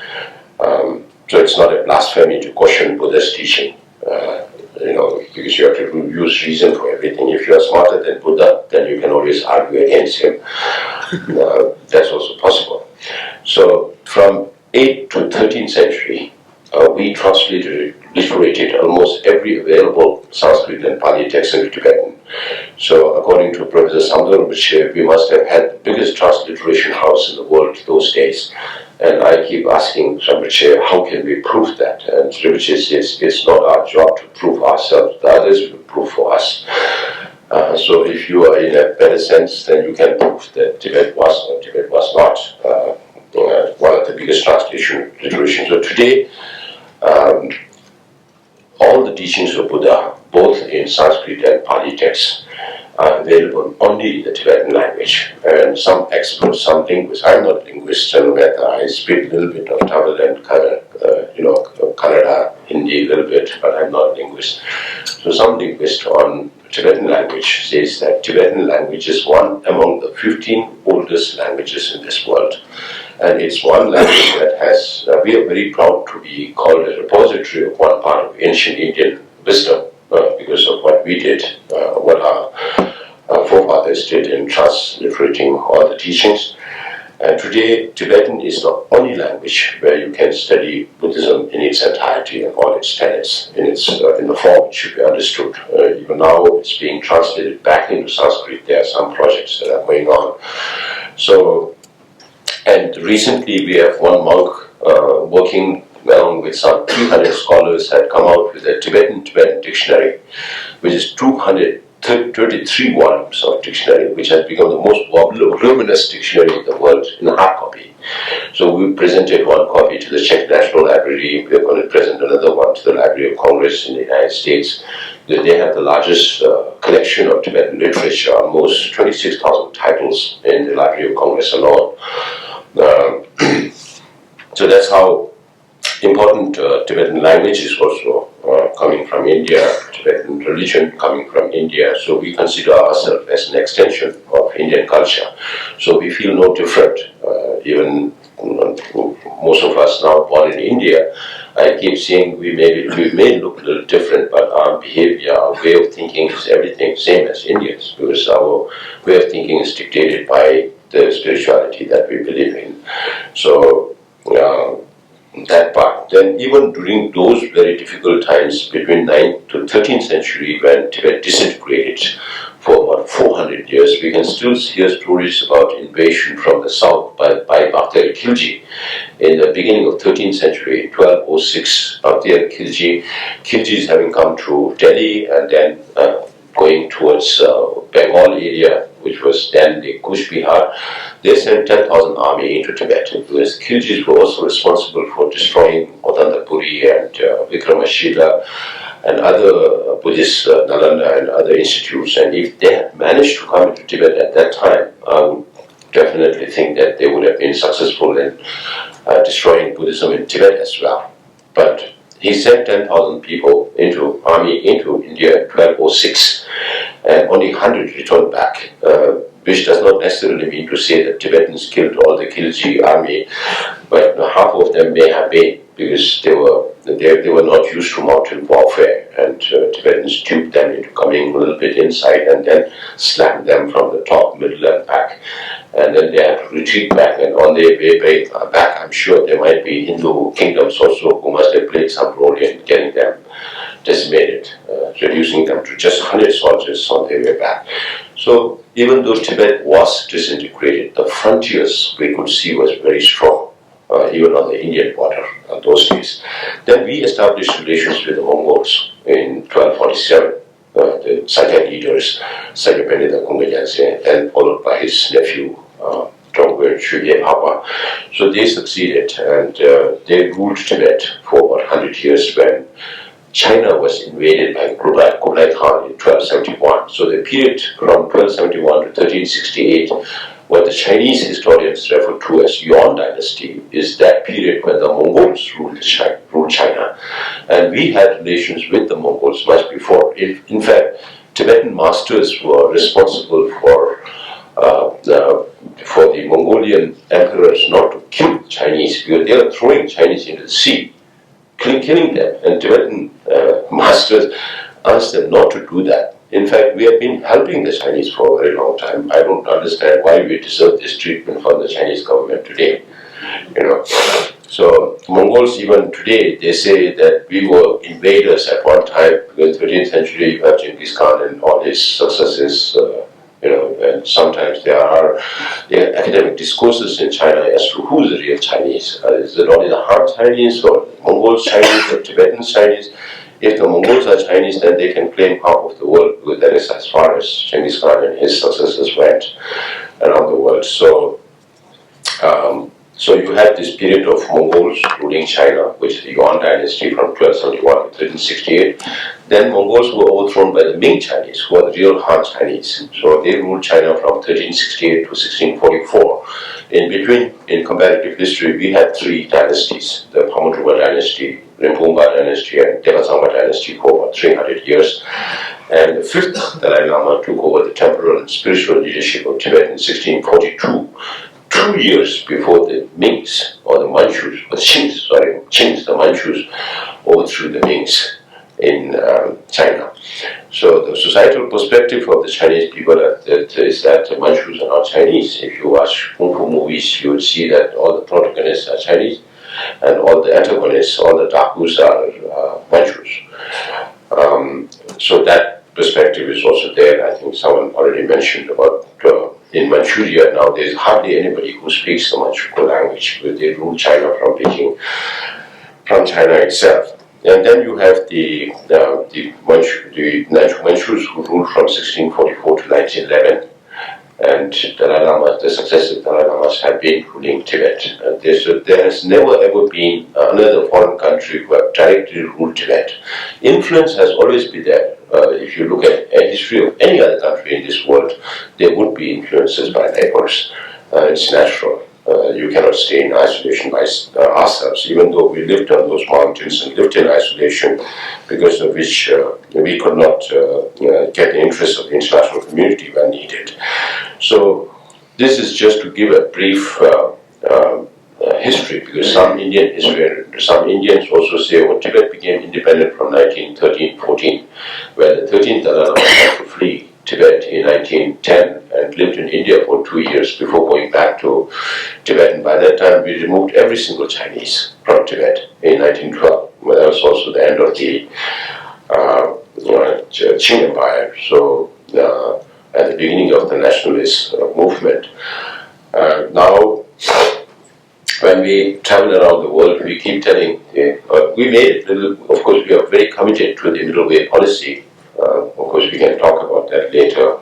E: So it's not a blasphemy to question Buddha's teaching, because you have to use reason for everything. If you are smarter than Buddha, then you can always argue against him. That's also possible. So from 8th to 13th century, we transliterated almost every available Sanskrit and Pali text into Tibetan. So according to Professor Samdar Rinpoche, we must have had the biggest transliteration house in the world those days. And I keep asking Rinpoche, how can we prove that? And Rinpoche says, it's not our job to prove ourselves, the others will prove for us. So if you are in a better sense, then you can prove that Tibet was or Tibet was not one of the biggest translation literations. So today, all the teachings of Buddha, both in Sanskrit and Pali texts, are available only in the Tibetan language. And some experts, some linguists, I'm not a linguist, Mehta, I speak a little bit of Tamil and Kannada, Hindi a little bit, but I'm not a linguist. So some linguist on Tibetan language says that Tibetan language is one among the 15 oldest languages in this world. And it's one language that has, we are very proud to be called a repository of one part of ancient Indian wisdom because of what we did, what our forefathers did in transliterating all the teachings. And today, Tibetan is the only language where you can study Buddhism in its entirety and all its tenets, in the form it should be understood. Even now, it's being translated back into Sanskrit. There are some projects that are going on. So, and recently we have one monk working along with some 300 scholars had come out with a Tibetan dictionary, which is 233 volumes of dictionary, which has become the most voluminous dictionary in the world in hard copy. So we presented one copy to the Czech National Library. We are going to present another one to the Library of Congress in the United States. They have the largest collection of Tibetan literature, almost 26,000 titles in the Library of Congress alone. So that's how important Tibetan language is also coming from India, Tibetan religion coming from India. So we consider ourselves as an extension of Indian culture. So we feel no different, even most of us now born in India. I keep saying we may look a little different, but our behavior, our way of thinking is everything same as Indians, because our way of thinking is dictated by the spirituality that we believe in. So that part. Then even during those very difficult times between 9th to 13th century, when Tibet disintegrated for about 400 years, we can still hear stories about invasion from the south by Bhakti Khilji. In the beginning of 13th century, 1206, Bhakti Khiljis having come to Delhi and then going towards Bengal area, which was then the Kush Bihar, they sent 10,000 army into Tibet, because Khiljis were also responsible for destroying Odantapuri and Vikramashila and other Buddhist Nalanda and other institutes. And if they had managed to come into Tibet at that time, I would definitely think that they would have been successful in destroying Buddhism in Tibet as well. But he sent 10,000 people into India in 1206, and only 100 returned back, which does not necessarily mean to say that Tibetans killed all the Khilji army, but half of them may have been, because they were they were not used to mountain warfare, and Tibetans duped them into coming a little bit inside and then slammed them from the top, middle, and back. And then they had to retreat back, and on their way back, I'm sure there might be Hindu kingdoms also who must have played some role in getting them decimated, reducing them to just 100 soldiers on their way back. So even though Tibet was disintegrated, the frontiers we could see was very strong, even on the Indian border those days. Then we established relations with the Mongols in 1247. The Sakya leaders, Sakya Pendita Kungajanse, and followed by his nephew, Tongwe Shugye Papa. So they succeeded, and they ruled Tibet for about 100 years when China was invaded by Kublai Khan in 1271. So the period from 1271 to 1368, what the Chinese historians refer to as Yuan dynasty, is that period when the Mongols ruled China. And we had relations with the Mongols much before. In fact, Tibetan masters were responsible for the Mongolian emperors not to kill Chinese, because they were throwing Chinese into the sea, killing them, and Tibetan masters asked them not to do that. In fact, we have been helping the Chinese for a very long time. I don't understand why we deserve this treatment from the Chinese government today. So Mongols even today, they say that we were invaders at one time, because 13th century you have Genghis Khan and all his successes. And sometimes there are academic discourses in China as to who's the real Chinese. Is it only the Han Chinese, or Mongols Chinese, or Tibetan Chinese? If the Mongols are Chinese, then they can claim half of the world, because that is as far as Genghis Khan and his successors went around the world. So you had this period of Mongols ruling China, which is the Yuan dynasty from 1271 to 1368. Then Mongols were overthrown by the Ming Chinese, who are the real Han Chinese. So they ruled China from 1368 to 1644. In between, in comparative history, we had three dynasties: the Pamodruba dynasty, Rinpoche dynasty, and Devasangma dynasty for about 300 years. And the fifth Dalai Lama took over the temporal and spiritual leadership of Tibet in 1642. 2 years before the Mings, or the Manchus, the Manchus overthrew the Mings in China. So the societal perspective of the Chinese people is that the Manchus are not Chinese. If you watch Kung Fu movies, you will see that all the protagonists are Chinese, and all the antagonists, all the Dakus are Manchus. So that perspective is also there. I think someone already mentioned about in Manchuria now there is hardly anybody who speaks the Manchukuo language, because they rule China from Beijing, from China itself. And then you have the Manchus who ruled from 1644 to 1911. And Dalai Lama, the successive Dalai Lamas have been ruling Tibet. And there has never ever been another foreign country who have directly ruled Tibet. Influence has always been there. If you look at a history of any other country in this world, there would be influences by neighbors. It's natural. You cannot stay in isolation by ourselves, even though we lived on those mountains and lived in isolation, because of which we could not get the interest of the international community when needed. So this is just to give a brief history, because some Indians also say, oh, Tibet became independent from 1913-14, where the 13th Dalai Lama had to flee Tibet in 1910 and lived in India for 2 years before going back to Tibet. And by that time, we removed every single Chinese from Tibet in 1912. Well, that was also the end of the Qing Empire. So at the beginning of the nationalist movement. Now, when we travel around the world, we keep telling, we made it, of course, we are very committed to the middle way policy. Of course, we can talk about that later.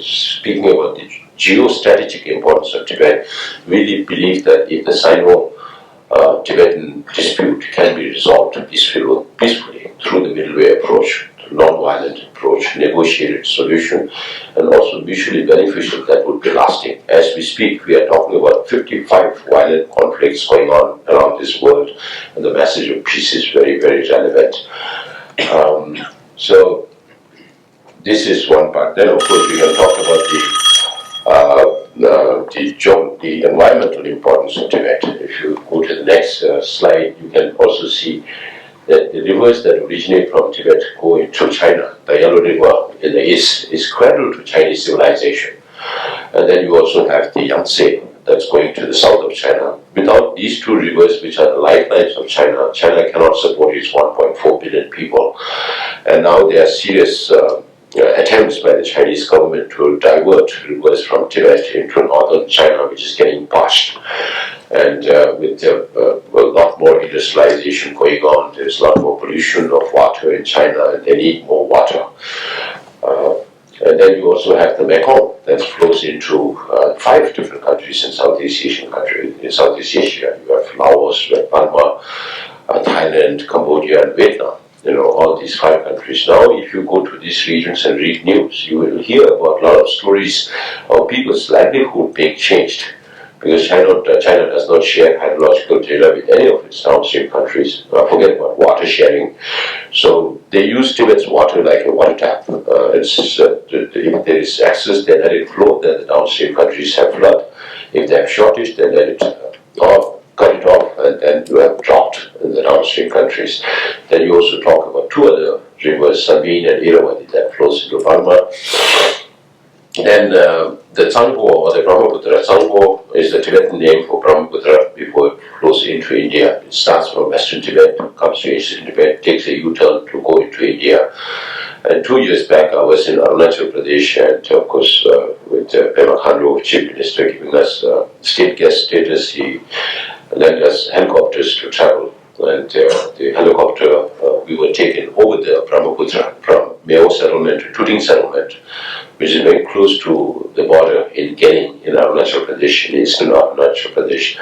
E: Speaking about the geostrategic importance of Tibet, we really believe that if the Sino-Tibetan dispute can be resolved peacefully through the middle way approach, non-violent approach, negotiated solution, and also mutually beneficial, that would be lasting. As we speak, we are talking about 55 violent conflicts going on around this world, and the message of peace is very, very relevant. So this is one part. Then, of course, we can talk about the environmental importance of Tibet. If you go to the next slide, you can also also see that the rivers that originate from Tibet go into China. The Yellow River in the east is cradle to Chinese civilization. And then you also have the Yangtze that's going to the south of China. Without these two rivers, which are the lifelines of China, China cannot support its 1.4 billion people. And now there are serious attempts by the Chinese government to divert rivers from Tibet into northern China, which is getting parched. And with a lot more industrialization going on, there's a lot more pollution of water in China, and they need more water. And then you also have the Mekong that flows into 5 different countries in Southeast Asian countries. In Southeast Asia, you have Laos, Myanmar, Thailand, Cambodia, and Vietnam. All these 5 countries. Now, if you go to these regions and read news, you will hear about a lot of stories of people's livelihood being changed. Because China does not share hydrological data with any of its downstream countries. Forget about water sharing. So they use Tibet's water like a water tap. If there is excess, they let it flow. Then the downstream countries have flood. If they have shortage, they let it cut it off, and then you have drought in the downstream countries. Then you also talk about 2 other rivers, Sabine and Irrawaddy, that flows into Burma. Then the Tsangpo, or the Brahmaputra. Tsangpo is the Tibetan name for Brahmaputra before it flows into India. It starts from western Tibet, comes to eastern Tibet, takes a U-turn to go into India. And 2 years back, I was in Arunachal Pradesh, and of course, with Pema Khandu, Chief Minister, giving us state guest status, he lent us helicopters to travel. And the helicopter, we were taken over the Brahmaputra from Meo settlement to Tuting settlement, which is very close to the border in Gening in Arunachal Pradesh, in eastern Arunachal Pradesh.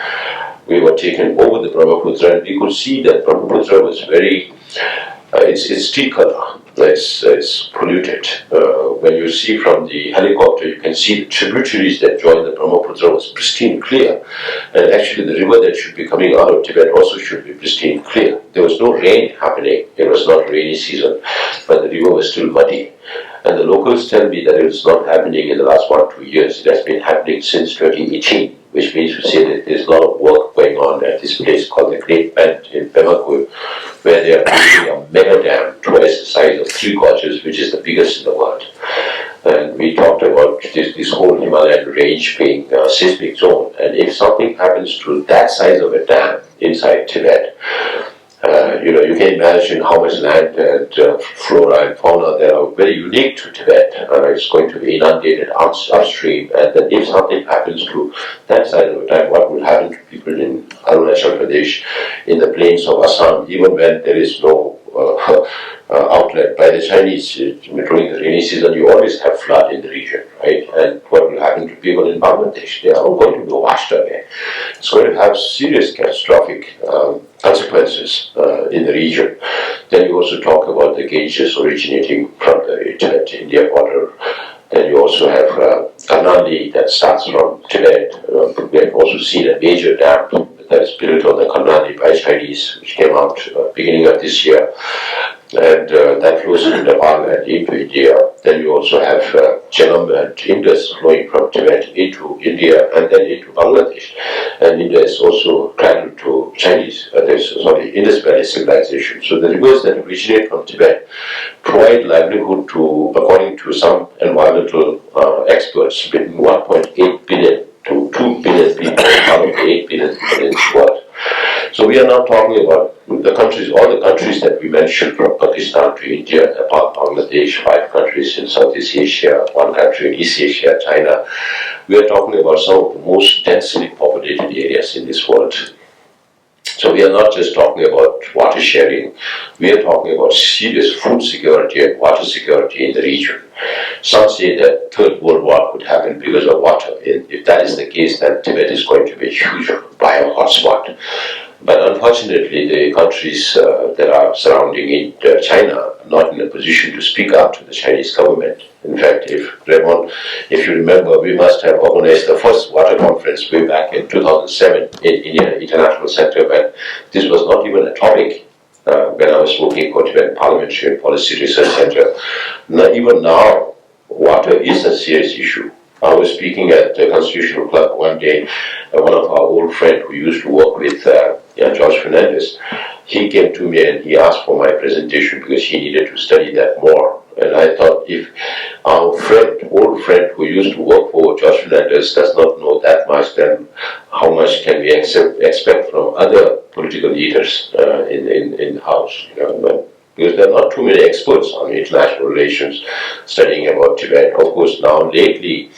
E: We were taken over the Brahmaputra, and we could see that Brahmaputra was very, it's tea color, it's polluted. When you see from the helicopter, you can see the tributaries that join the Brahmaputra was pristine clear. And actually the river that should be coming out of Tibet also should be pristine clear. There was no rain happening, it was not rainy season, but the river was still muddy. And the locals tell me that it is not happening in the last 1-2 years, it has been happening since 2018. Which means to say that there's a lot of work going on at this place called the Great Bend in Pema, where they are building a mega dam twice the size of 3 gorges, which is the biggest in the world. And we talked about this whole Himalayan range being a seismic zone, and if something happens to that size of a dam inside Tibet, you can imagine how much land and flora and fauna that are very unique to Tibet. It's going to be inundated upstream, and then if something happens to that side of the dam, what will happen to people in Arunachal Pradesh, in the plains of Assam, even when there is no outlet by the Chinese during the rainy season, you always have flood in the region, right? And what will happen to people in Bangladesh? They are all going to be washed away. It's going to have serious catastrophic consequences in the region. Then you also talk about the Ganges originating from the Tibet-India border. Then you also have Karnali that starts from Tibet. We have also seen a major dam that is built on the Karnali by Chinese, which came out beginning of this year. And that flows into Nepal and into India. Then you also have Jhelum and Indus flowing from Tibet into India and then into Bangladesh. And India is also cradle to Chinese, Indus Valley civilization. So the rivers that originate from Tibet provide livelihood to, according to some environmental experts, between 1.8 billion to 2 billion people out of the 8 billion people in this world. So we are now talking about the countries, all the countries that we mentioned, from Pakistan to India, Nepal, Bangladesh, 5 countries in Southeast Asia, 1 country in East Asia, China. We are talking about some of the most densely populated areas in this world. So we are not just talking about water sharing, we are talking about serious food security and water security in the region. Some say that Third World War could happen because of water. If that is the case, then Tibet is going to be a huge bio hotspot. But unfortunately, the countries that are surrounding China are not in a position to speak up to the Chinese government. In fact, if you remember, we must have organized the first water conference way back in 2007 in Indian International Center, when this was not even a topic. When I was working for Tibet Parliamentary and Policy Research Center. Even now, water is a serious issue. I was speaking at the Constitutional Club one day, one of our old friends who used to work with George Fernandez, he came to me and he asked for my presentation because he needed to study that more. And I thought, if our old friend who used to work for George Fernandez does not know that much, then how much can we expect from other political leaders in the House? Because there are not too many experts on international relations studying about Tibet. Of course, now lately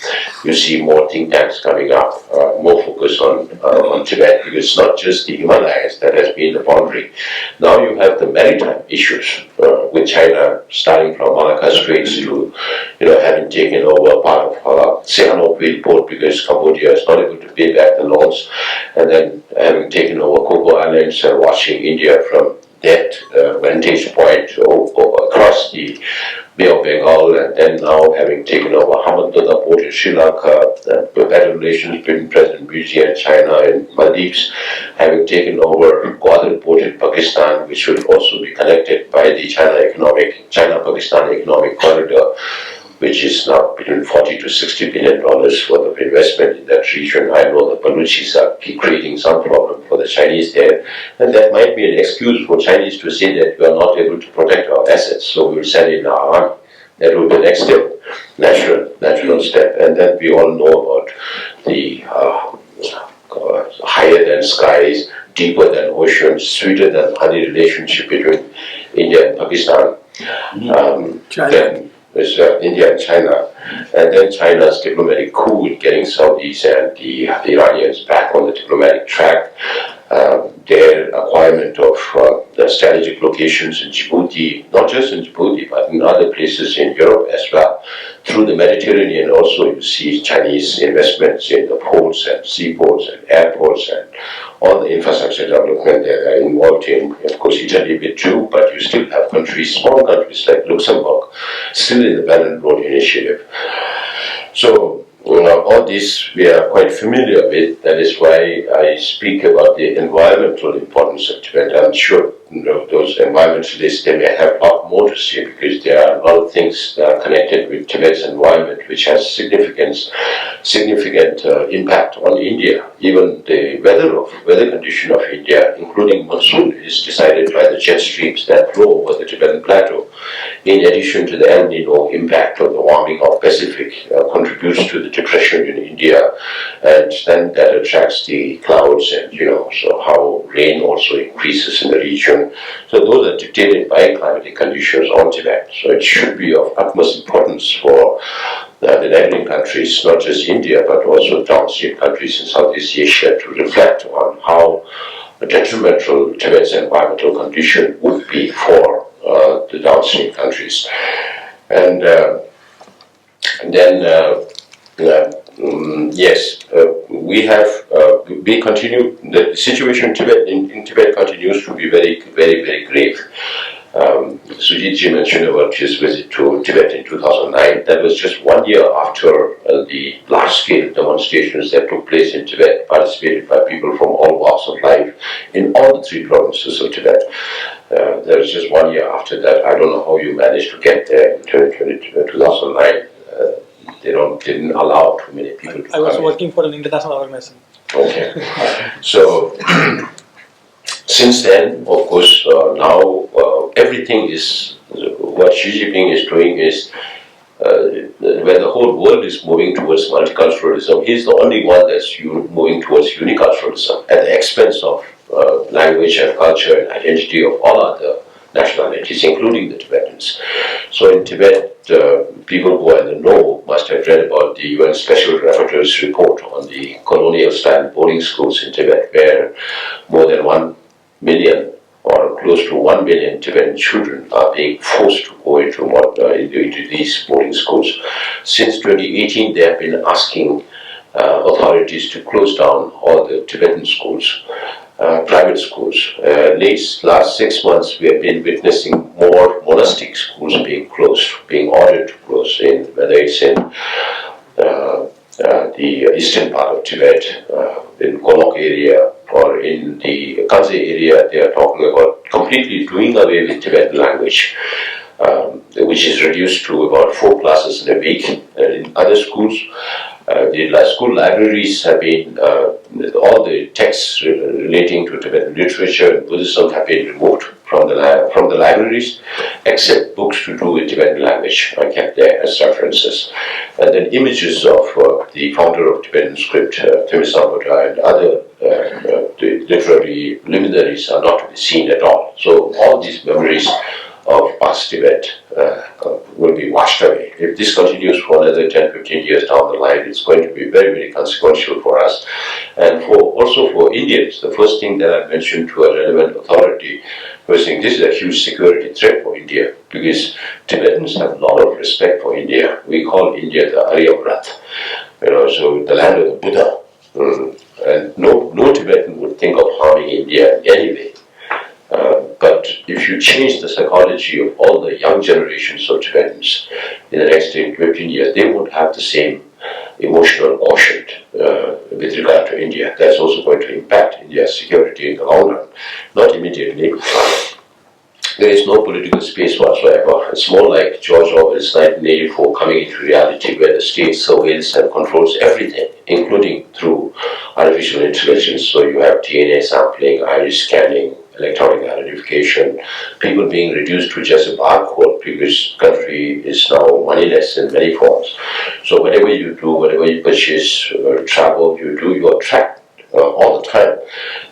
E: you see more think tanks coming up, more focus on Tibet, because it's not just the Himalayas that has been the boundary. Now you have the maritime issues with China, starting from Malacca Straits to, having taken over part of Sihanoukville port because Cambodia is not able to pay back the loans, and then having taken over Coco Islands and watching India from that vantage point across the Bay of Bengal, and then now having taken over Hambantota port in Sri Lanka, the better relations between President Muji and China and Maldives, having taken over Gwadar port in Pakistan, which will also be connected by the China-Pakistan economic corridor, which is now between $40 to $60 billion worth of investment in that region. I know the Baluchis are creating some problem for the Chinese there, and that might be an excuse for Chinese to say that we are not able to protect our assets, so we will send in our army. That will be the next step, natural step. And then we all know about the higher than skies, deeper than oceans, sweeter than honey relationship between India and Pakistan. Then there's India and China, and then China's diplomatic coup in getting Saudis and the Iranians back on the diplomatic track, their acquirement of the strategic locations in Djibouti, not just in Djibouti, but in other places in Europe as well. Through the Mediterranean also you see Chinese investments in the ports and seaports and airports and all the infrastructure development that are involved in. Of course, Italy a bit too, but you still have countries, small countries like Luxembourg, still in the Belt and Road Initiative. So all this we are quite familiar with. That is why I speak about the environmental importance of Tibet. I'm sure those environmentalists, they may have a lot more to say, because there are a lot of things that are connected with Tibet's environment which has significant impact on India. Even the weather condition of India, including monsoon, is decided by the jet streams that flow over the Tibetan plateau. In addition to the El Nino impact of the warming of Pacific, contributes to the depression in India, and then that attracts the clouds, and so how rain also increases in the region. So those are dictated by climatic conditions on Tibet. So it should be of utmost importance for the neighboring countries, not just India, but also downstream countries in Southeast Asia, to reflect on how detrimental Tibet's environmental condition would be for the downstream countries. And then yes, we continue. The situation in Tibet continues to be very, very, very grave. Sujeet ji mentioned about his visit to Tibet in 2009. That was just 1 year after the large-scale demonstrations that took place in Tibet, participated by people from all walks of life in all the 3 provinces of Tibet. That was just 1 year after that. I don't know how you managed to get there in 2009. They didn't allow too many people to come.
C: I was working for an international organization.
E: Okay. So since then, of course, now everything is, what Xi Jinping is doing is, when the whole world is moving towards multiculturalism, he's the only one that's moving towards uniculturalism at the expense of language and culture and identity of all other nationalities, including the Tibetans. So in Tibet, people who are in the know must have read about the UN Special Rapporteur's report on the colonial-style boarding schools in Tibet, where more than 1 million or close to 1 million Tibetan children are being forced to go into these boarding schools. Since 2018, they have been asking authorities to close down all the Tibetan schools, private schools. Last 6 months, we have been witnessing more monastic schools being closed, being ordered to close, whether it's in the eastern part of Tibet, in Konok area, or in the Kanze area. They are talking about completely doing away with Tibetan language, which is reduced to about 4 classes in a week in other schools. The school libraries have been, all the texts relating to Tibetan literature and Buddhism have been removed from the libraries, except books to do with Tibetan language are kept there as references. And then images of the founder of Tibetan script, Buddha, and other literary luminaries are not to be seen at all. So all these memories of past Tibet will be washed away. If this continues for another 10-15 years down the line, it's going to be very, very consequential for us. And also for Indians, the first thing that I mentioned to a relevant authority was saying this is a huge security threat for India, because Tibetans have a lot of respect for India. We call India the Aryabrat, so the land of the Buddha. And no Tibetan would think of harming India in any way. But if you change the psychology of all the young generations of Tibetans in the next 10-15 years, they won't have the same emotional quotient with regard to India. That's also going to impact India's security in the long run. Not immediately. There is no political space whatsoever. It's more like George Orwell's 1984 coming into reality, where the state surveils and controls everything, including through artificial intelligence. So you have DNA sampling, iris scanning, electronic identification, people being reduced to just a barcode, because country is now moneyless in many forms. So whatever you do, whatever you purchase or travel, you are tracked all the time.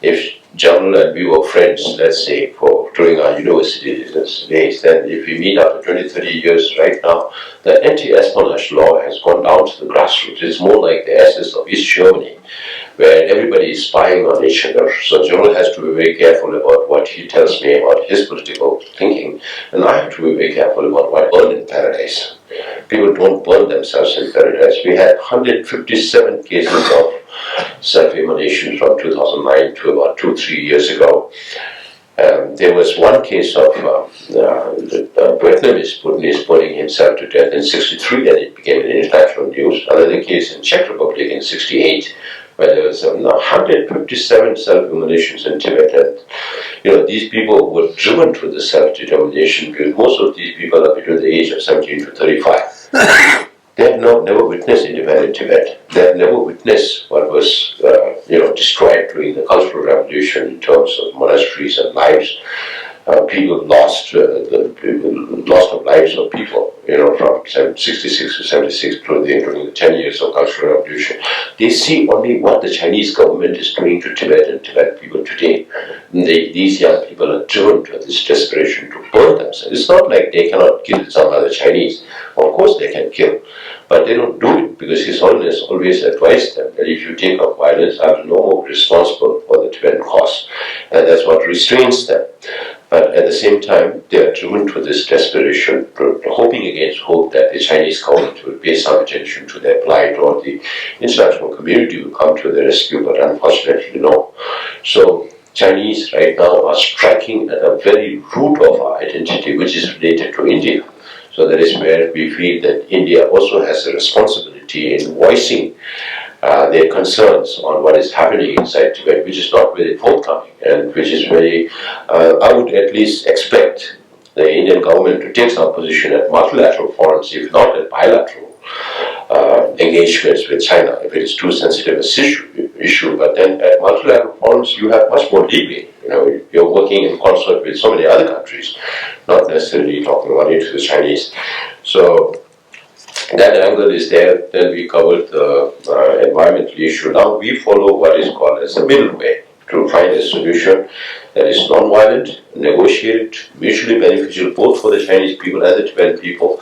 E: If General and we were friends, let's say, during our university days, then if we meet after 20-30 years right now, the anti-espionage law has gone down to the grassroots. It's more like the essence of East Germany, where everybody is spying on each other. So General has to be very careful about what he tells me about his political thinking, and I have to be very careful about what I burn in paradise. People don't burn themselves in paradise. We had 157 cases of self-immolation from 2009 to about 2-3 years ago. There was one case of the Vietnamese burning himself to death in '63, and it became an international news. Another case in Czech Republic in '68, where there was 157 self-immolations in Tibet. And these people were driven to the self-determination, because most of these people are between the age of 17 to 35. They have never witnessed independent Tibet. They have never witnessed what was destroyed during the Cultural Revolution in terms of monasteries and lives. People lost the loss of lives of people, from 66 to 76 during the 10 years of Cultural Revolution. They see only what the Chinese government is doing to Tibet and Tibet people today. These young people are driven to this desperation to burn themselves. It's not like they cannot kill some other Chinese. Of course they can kill, but they don't do it because His Holiness always advised them that if you take up violence, I am no more responsible for the Tibetan cause. And that's what restrains them. But at the same time, they are driven to this desperation, hoping against hope that the Chinese government will pay some attention to their plight, or the international community will come to their rescue, but unfortunately no. So Chinese right now are striking at a very root of our identity, which is related to India. So that is where we feel that India also has a responsibility in voicing their concerns on what is happening inside Tibet, which is not very forthcoming, and which is very, I would at least expect the Indian government to take some position at multilateral forums, if not at bilateral engagements with China, if it is too sensitive an issue. But then at multilateral forums, you have much more leeway. You're working in concert with so many other countries, not necessarily talking only to the Chinese. So that angle is there. Then we covered the environmental issue. Now we follow what is called as a middle way to find a solution that is non-violent, negotiated, mutually beneficial both for the Chinese people and the Tibetan people.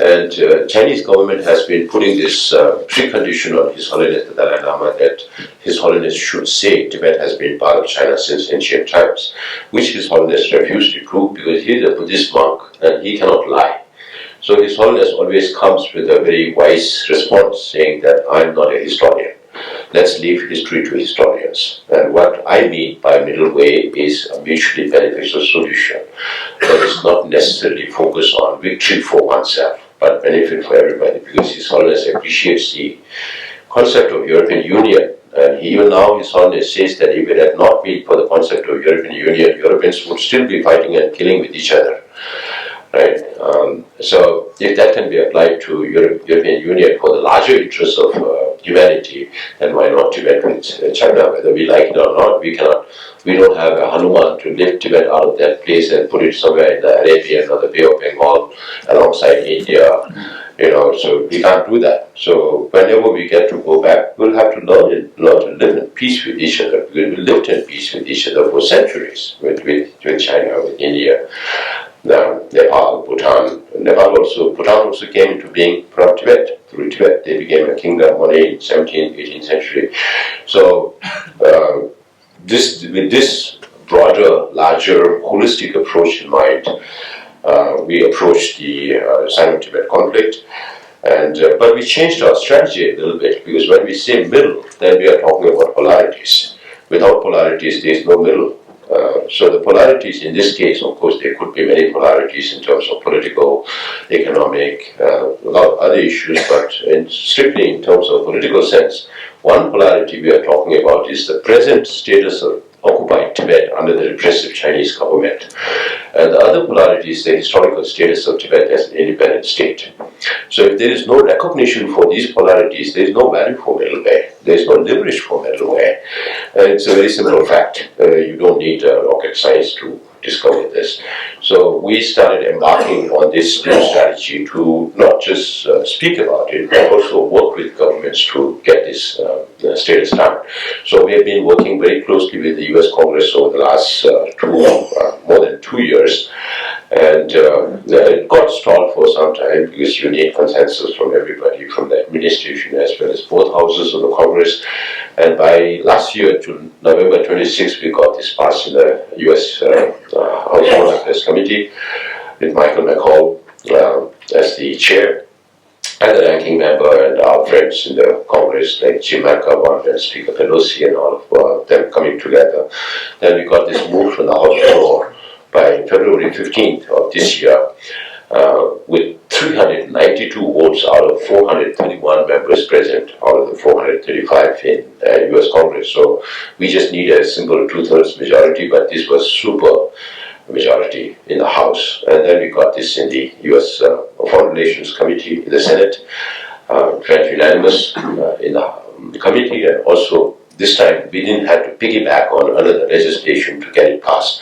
E: And Chinese government has been putting this precondition on His Holiness the Dalai Lama that His Holiness should say Tibet has been part of China since ancient times, which His Holiness refused to do because he is a Buddhist monk and he cannot lie. So His Holiness always comes with a very wise response, saying that I am not a historian. Let's leave history to historians. And what I mean by middle way is a mutually beneficial solution that is not necessarily focused on victory for oneself, but benefit for everybody, because His Holiness appreciates the concept of European Union. And even now His Holiness says that if it had not been for the concept of European Union, Europeans would still be fighting and killing with each other. right? So if that can be applied to European Union for the larger interests of humanity, then why not Tibet with China? Whether we like it or not, we don't have a Hanuman to lift Tibet out of that place and put it somewhere in the Arabian or the Bay of Bengal alongside India. So we can't do that. So whenever we get to go back, we'll have to learn to live in peace with each other. We've lived in peace with each other for centuries, with China, with India, Nepal, Bhutan. Bhutan also came into being from Tibet. Through Tibet, they became a kingdom in the 17th, 18th century. So with this broader, larger, holistic approach in mind, we approached the Sino-Tibet conflict, but we changed our strategy a little bit, because when we say middle, then we are talking about polarities. Without polarities, there is no middle. So the polarities in this case, of course, there could be many polarities in terms of political, economic, a lot of other issues, but strictly in terms of political sense, one polarity we are talking about is the present status of occupied Tibet under the repressive Chinese government. And the other polarity is the historical status of Tibet as an independent state. So if there is no recognition for these polarities, there is no value for middle way. There is no leverage for middle way. It's a very simple fact. You don't need rocket science to discover this. So we started embarking on this new strategy to not just speak about it, but also work with governments to get this status done. So we have been working very closely with the US Congress over the last more than 2 years. And it got stalled for some time because you need consensus from everybody, from the administration as well as both houses of the Congress. And by last year, to November 26, we got this passed in the US House Foreign Affairs Committee with Michael McCall as the chair, and the ranking member and our friends in the Congress like Jim McGovern and Speaker Pelosi and all of them coming together. Then we got this move from the House floor by February 15th of this year, with 392 votes out of 431 members present, out of the 435 in US Congress. So we just need a simple 2/3 majority, but this was super majority in the House. And then we got this in the US Foreign Relations Committee in the Senate, unanimous in the committee, and also this time we didn't have to piggyback on another legislation to get it passed,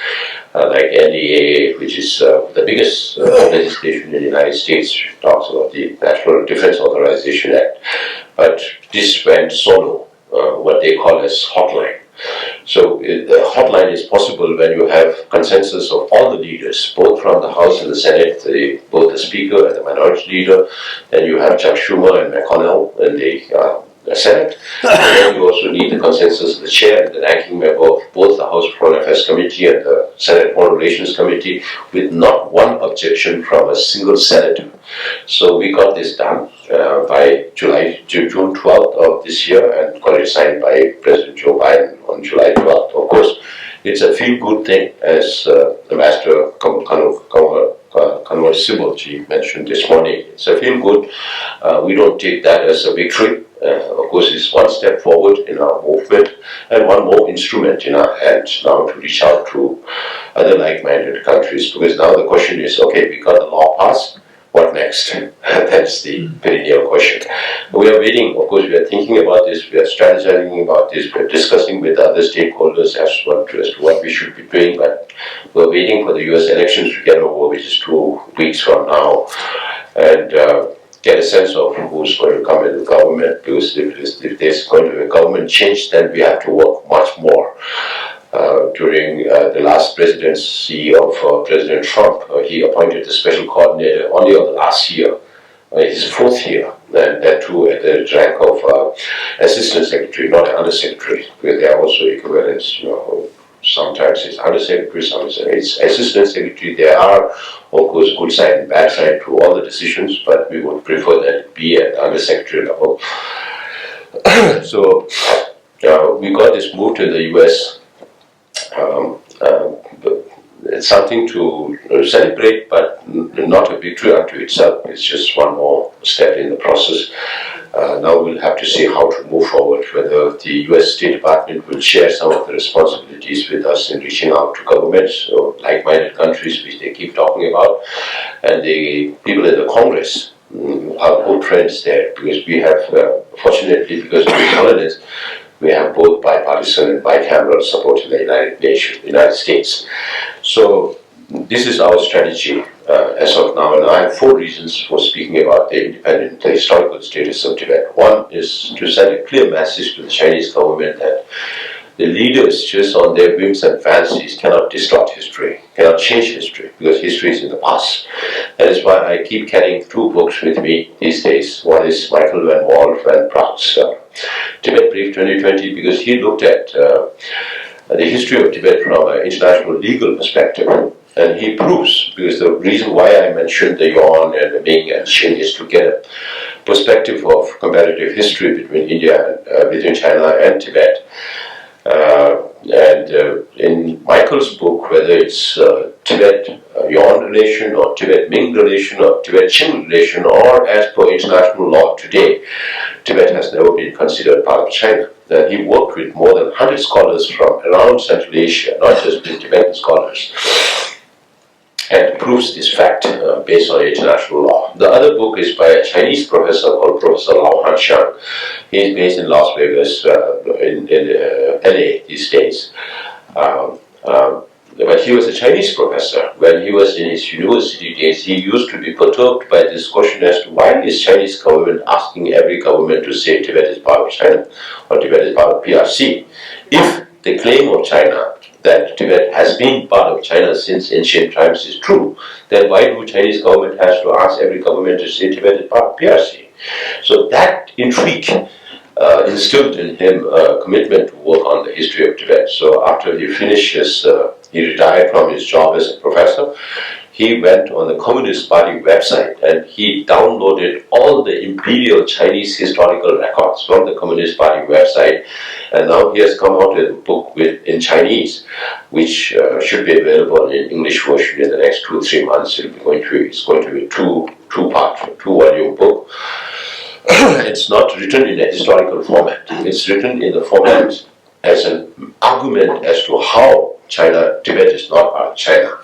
E: like NDAA, which is the biggest legislation in the United States, which talks about the National Defense Authorization Act. But this went solo, what they call as hotline. So the hotline is possible when you have consensus of all the leaders, both from the House and the Senate, both the Speaker and the Minority Leader. Then you have Chuck Schumer and McConnell and the Senate. And then you also need the consensus of the chair and the ranking member of both the House Foreign Affairs Committee and the Senate Foreign Relations Committee, with not one objection from a single senator. So we got this done by June 12th of this year, and got it signed by President Joe Biden on July 12th. Of course, it's a feel-good thing, as Ambassador Kanwar Sibolji mentioned this morning. It's a feel-good. We don't take that as a victory. Of course, it's one step forward in our movement and one more instrument in our hands now to reach out to other like-minded countries. Because now the question is, okay, we got the law passed, what next? That's the perennial question. We are waiting, of course, we are thinking about this, we are strategizing about this, we are discussing with other stakeholders as to what we should be doing, but we're waiting for the US elections to get over, which is 2 weeks from now, and get a sense of who's going to come in the government, because if there's going to be a government change, then we have to work much more. During the last presidency of President Trump, he appointed the special coordinator only on the last year, his 4th year, and that too at the rank of assistant secretary, not an undersecretary, because they are also equivalents, sometimes it's undersecretary, sometimes it's assistant secretary. There are, of course, good side and bad side to all the decisions, but we would prefer that it be at the undersecretary level. So we got this move to the US. It's something to celebrate, but not a victory unto itself. It's just one more step in the process. Now we'll have to see how to move forward, whether the US State Department will share some of the responsibilities with us in reaching out to governments or like-minded countries which they keep talking about, and the people in the Congress are good friends there, because we have, fortunately, because of His Holiness, we have both bipartisan and bicameral support in the United States. So this is our strategy as of now, and I have 4 reasons for speaking about the independent, the historical status of Tibet. One is to send a clear message to the Chinese government that the leaders, just on their whims and fancies, cannot distort history, cannot change history, because history is in the past. That is why I keep carrying 2 books with me these days. One is Michael Van Wall Van Pracht's Tibet Brief 2020, because he looked at the history of Tibet from an international legal perspective. And he proves, because the reason why I mentioned the Yuan and the Ming and Qing is to get a perspective of comparative history between between China and Tibet. In Michael's book, whether it's Tibet-Yuan relation or Tibet-Ming relation or Tibet-Qing relation, or as per international law today, Tibet has never been considered part of China. He worked with more than 100 scholars from around Central Asia, not just the Tibetan scholars, and proves this fact based on international law. The other book is by a Chinese professor called Professor Lau Hanxiang. He is based in Las Vegas, in LA these days. But he was a Chinese professor. When he was in his university days, he used to be perturbed by this question as to why is Chinese government asking every government to say Tibet is part of China or Tibet is part of PRC. If the claim of China that Tibet has been part of China since ancient times is true, then why do Chinese government has to ask every government to say Tibet is part of PRC? So that intrigue instilled in him a commitment to work on the history of Tibet. So after he finished he retired from his job as a professor, he went on the Communist Party website and he downloaded all the imperial Chinese historical records from the Communist Party website, and now he has come out with a book in Chinese, which should be available in English version in the next 2 or 3 months. It's going to be two-part, 2-volume book. It's not written in a historical format. It's written in the format as an argument as to how Tibet is not part of China,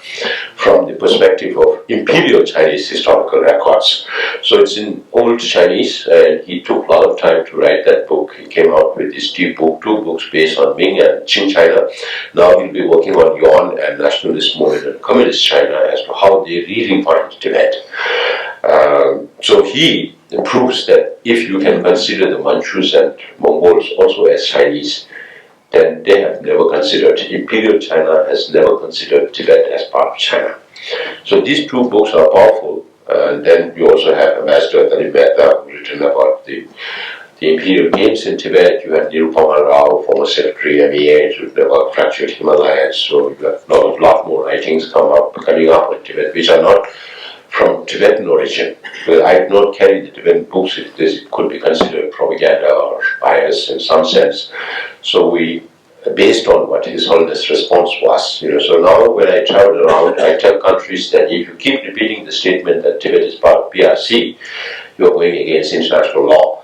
E: from the perspective of imperial Chinese historical records. So it's in old Chinese, and he took a lot of time to write that book. He came out with this 2 books based on Ming and Qing China. Now he'll be working on Yuan and nationalist movement and communist China as to how they redefine Tibet. So he proves that if you can consider the Manchus and Mongols also as Chinese, then they have never considered, imperial China has never considered Tibet as part of China. So these 2 books are powerful. And then we also have Ambassador Dalai Mehta, written about the imperial games in Tibet. You have Nirupama Rao, former Secretary MEA, written about fractured Himalayas. So you have a lot more writings coming up on Tibet, which are not from Tibetan origin. But I do not carry the Tibetan books if this could be considered propaganda or bias in some sense. So we, based on what His Holiness' response was, so now when I travel around, I tell countries that if you keep repeating the statement that Tibet is part of PRC, you are going against international law.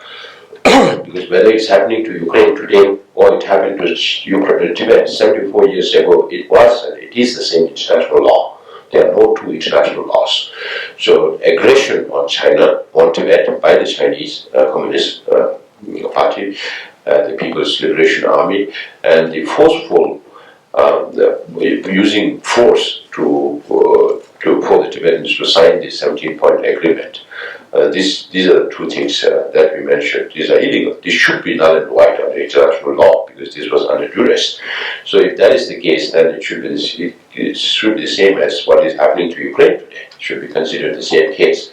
E: Because whether it's happening to Ukraine today or it happened to Tibet 74 years ago, it was and it is the same international law. There are no 2 international laws. So aggression on China, on Tibet by the Chinese Communist Party, the People's Liberation Army, and the forceful using force for the Tibetans to sign the 17-point agreement. These are the 2 things that we mentioned. These are illegal. This should be null and void under international law because this was under duress. So if that is the case, then it should be the same as what is happening to Ukraine today. It should be considered the same case.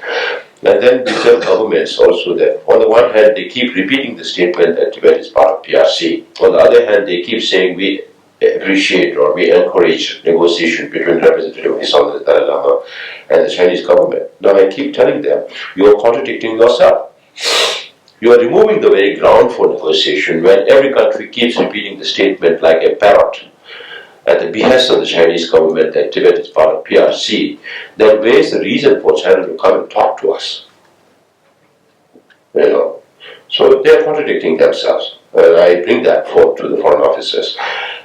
E: And then we tell governments also that on the one hand they keep repeating the statement that Tibet is part of PRC. On the other hand, they keep saying we appreciate or we encourage negotiation between representative of His Holiness Dalai Lama and the Chinese government. Now I keep telling them, you are contradicting yourself. You are removing the very ground for negotiation when every country keeps repeating the statement like a parrot at the behest of the Chinese government that Tibet is part of PRC. Then where is the reason for China to come and talk to us? So they are contradicting themselves. I bring that forth to the foreign officers.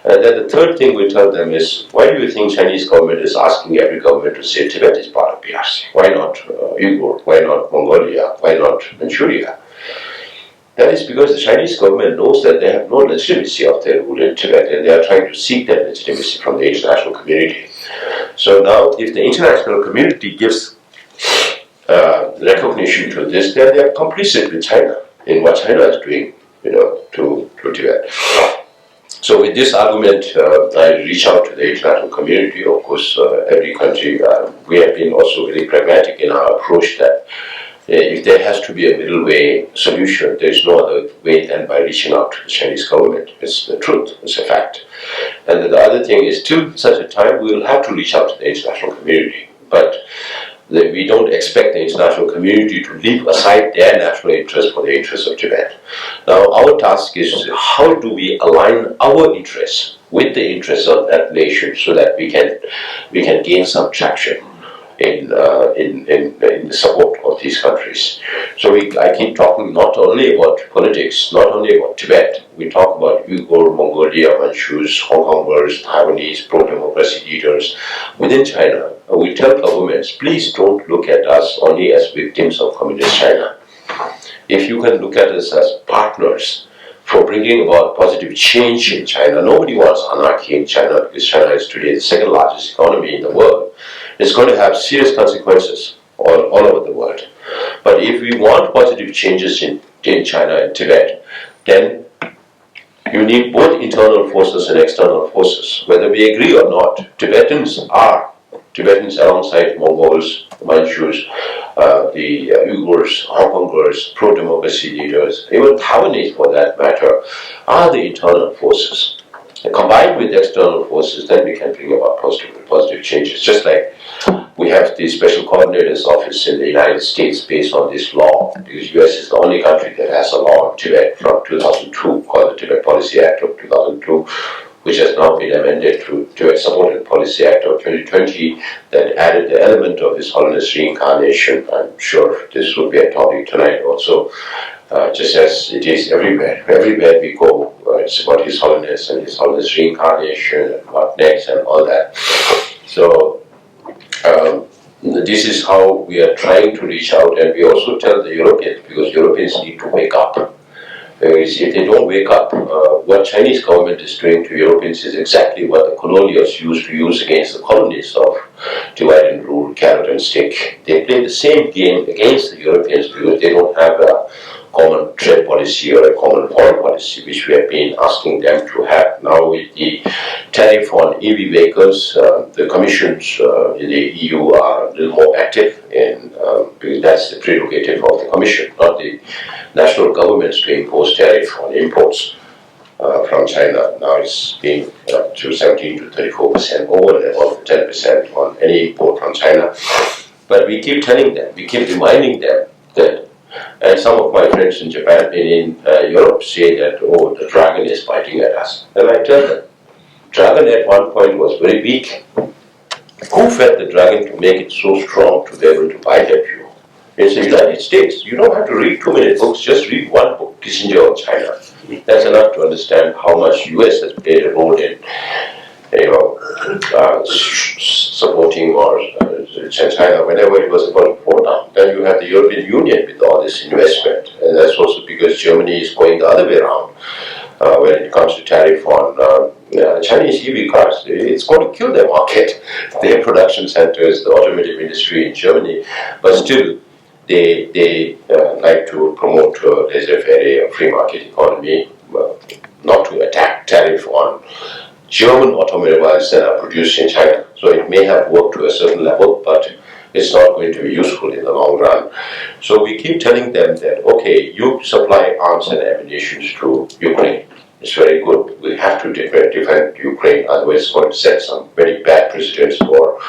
E: And then the third thing we tell them is, why do you think Chinese government is asking every government to say Tibet is part of PRC? Why not Uyghur? Why not Mongolia? Why not Manchuria? That is because the Chinese government knows that they have no legitimacy of their rule in Tibet, and they are trying to seek that legitimacy from the international community. So now, if the international community gives recognition to this, then they are complicit with China in what China is doing, to Tibet. So with this argument, I reach out to the international community. Of course, every country, we have been also very pragmatic in our approach that if there has to be a middle way solution, there is no other way than by reaching out to the Chinese government. It's the truth, it's a fact. And the other thing is, till such a time, we will have to reach out to the international community. But we don't expect the international community to leave aside their national interests for the interests of Tibet. Now, our task is how do we align our interests with the interests of that nation so that we can gain some traction in the support of these countries. So I keep talking not only about politics, not only about Tibet. We talk about Uyghur, Mongolia, Manchus, Hong Kongers, Taiwanese, pro-democracy leaders within China. We tell governments, please don't look at us only as victims of communist China. If you can look at us as partners for bringing about positive change in China. Nobody wants anarchy in China because China is today the second largest economy in the world. It's going to have serious consequences all over the world. But if we want positive changes in China and Tibet, then you need both internal forces and external forces. Whether we agree or not, Tibetans alongside Mongols, Manchus, the Uyghurs, Hong Kongers, pro-democracy leaders, even Taiwanese for that matter, are the internal forces. And combined with external forces, then we can bring about positive changes. Just like we have the Special Coordinator's Office in the United States based on this law, because the US is the only country that has a law on Tibet from 2002 called the Tibet Policy Act of 2002, which has now been amended to Tibet Supported Policy Act of 2020 that added the element of His Holiness reincarnation. I'm sure this will be a topic tonight also, just as it is everywhere. Everywhere we go, it's about His Holiness and His Holiness reincarnation and what next and all that. So this is how we are trying to reach out, and we also tell the Europeans, because Europeans need to wake up. If they don't wake up, what Chinese government is doing to Europeans is exactly what the colonials used to use against the colonies of divide and rule, carrot and stick. They play the same game against the Europeans because they don't have a common trade policy or a common foreign policy, which we have been asking them to have. Now with the tariff on EV vehicles, the commissions in the EU are a little more active, because that's the prerogative of the commission, not the national governments to impose tariff on imports from China. Now it's been up to 17 to 34% over the level of 10% on any import from China. But we keep telling them, we keep reminding them that, and some of my friends in Japan and in Europe say that, oh, the dragon is biting at us. And I tell them, dragon at one point was very weak. Who fed the dragon to make it so strong to be able to bite at you? It's the United States. You don't have to read too many books, just read one book, Kissinger on China. That's enough to understand how much US has played a role in supporting or China whenever it was about to fall down. Then you have the European Union with all this investment, and that's also because Germany is going the other way around when it comes to tariff on Chinese EV cars. It's going to kill their market, their production centers, the automotive industry in Germany, but still they like to promote laissez-faire, free market economy, not to attack tariff on German automobiles that are produced in China. So it may have worked to a certain level, but it's not going to be useful in the long run. So we keep telling them that, okay, you supply arms and ammunition to Ukraine. It's very good. We have to defend Ukraine, otherwise it's going to set some very bad precedents for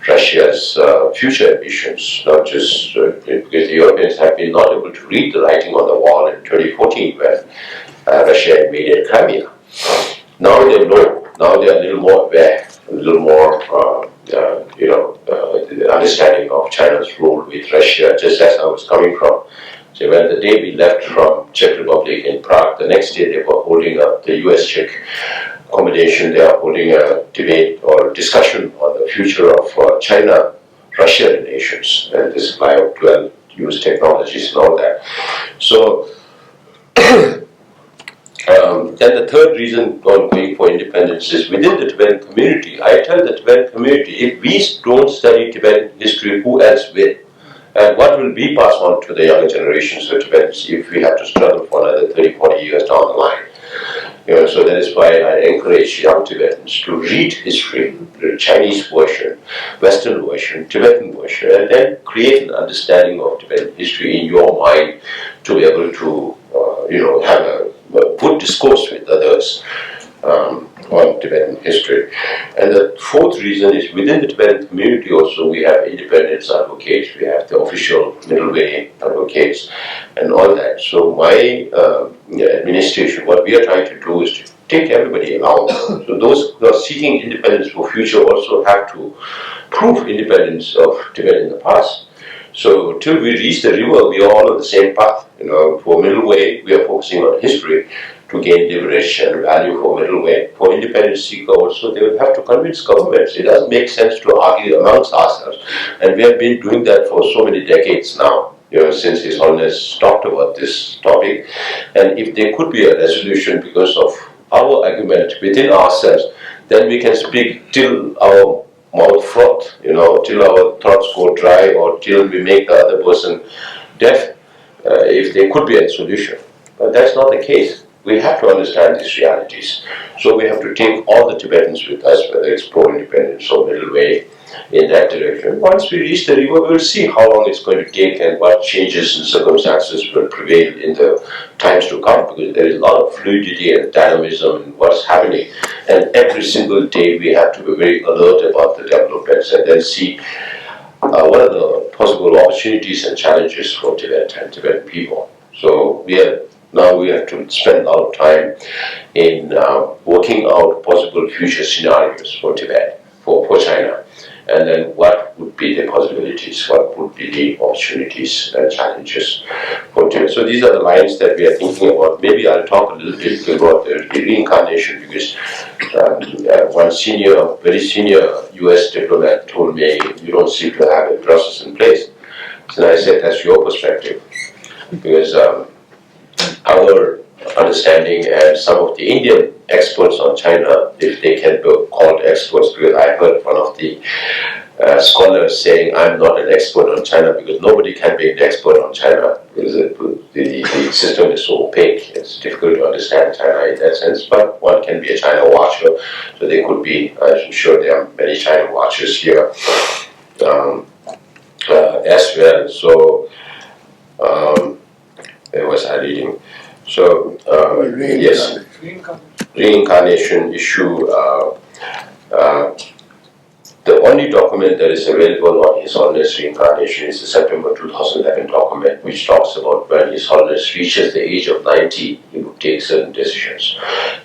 E: Russia's future ambitions, not just because the Europeans have been not able to read the writing on the wall in 2014 when Russia invaded Crimea. Now they know. Now they are a little more aware, a little more, the understanding of China's role with Russia, just as I was coming from. When the day we left from Czech Republic in Prague, the next day they were holding up the US-Czech accommodation. They are holding a debate or discussion on the future of China-Russia relations and the supply of dual-use technologies and all that. So, then the third reason on going for independence is within the Tibetan community. I tell the Tibetan community, if we don't study Tibetan history, who else will? And what will be passed on to the younger generations of Tibetans if we have to struggle for another 30, 40 years down the line? So that is why I encourage young Tibetans to read history, the Chinese version, Western version, Tibetan version, and then create an understanding of Tibetan history in your mind to be able to, have a good discourse with others on Tibetan history. And the fourth reason is within the Tibetan community also we have independence advocates, we have the official middle way advocates and all that. So my administration, what we are trying to do is to take everybody along. So those who are seeking independence for future also have to prove independence of Tibet in the past. So till we reach the river, we are all on the same path. For middle way, we are focusing on history to gain liberation and value for middle way. For independence seeker also, they will have to convince governments. It doesn't make sense to argue amongst ourselves. And we have been doing that for so many decades now, since His Holiness talked about this topic. And if there could be a resolution because of our argument within ourselves, then we can speak till our mouth froth, till our throats go dry or till we make the other person deaf, if there could be a solution. But that's not the case. We have to understand these realities. So we have to take all the Tibetans with us, whether it's pro-independence or middle way, in that direction. Once we reach the river, we'll see how long it's going to take and what changes and circumstances will prevail in the times to come, because there is a lot of fluidity and dynamism in what's happening. And every single day we have to be very alert about the developments and then see what are the possible opportunities and challenges for Tibet and Tibetan people. So we have to spend a lot of time in working out possible future scenarios for Tibet, for China. And then what would be the possibilities, what would be the opportunities and challenges for Tibet. So these are the lines that we are thinking about. Maybe I'll talk a little bit about the reincarnation, because one very senior US diplomat told me, you don't seem to have a process in place. So I said, that's your perspective. Because our understanding and some of the Indian experts on China, if they can be called experts, because I heard one of the scholars saying, I'm not an expert on China, because nobody can be an expert on China, because the system is so opaque, it's difficult to understand China in that sense, but one can be a China watcher, so there could be, I'm sure there are many China watchers here as well. So, where was I reading? So, yes, reincarnation issue. The only document that is available on His Holiness reincarnation is the September 2011 document, which talks about when His Holiness reaches the age of 90, he would take certain decisions.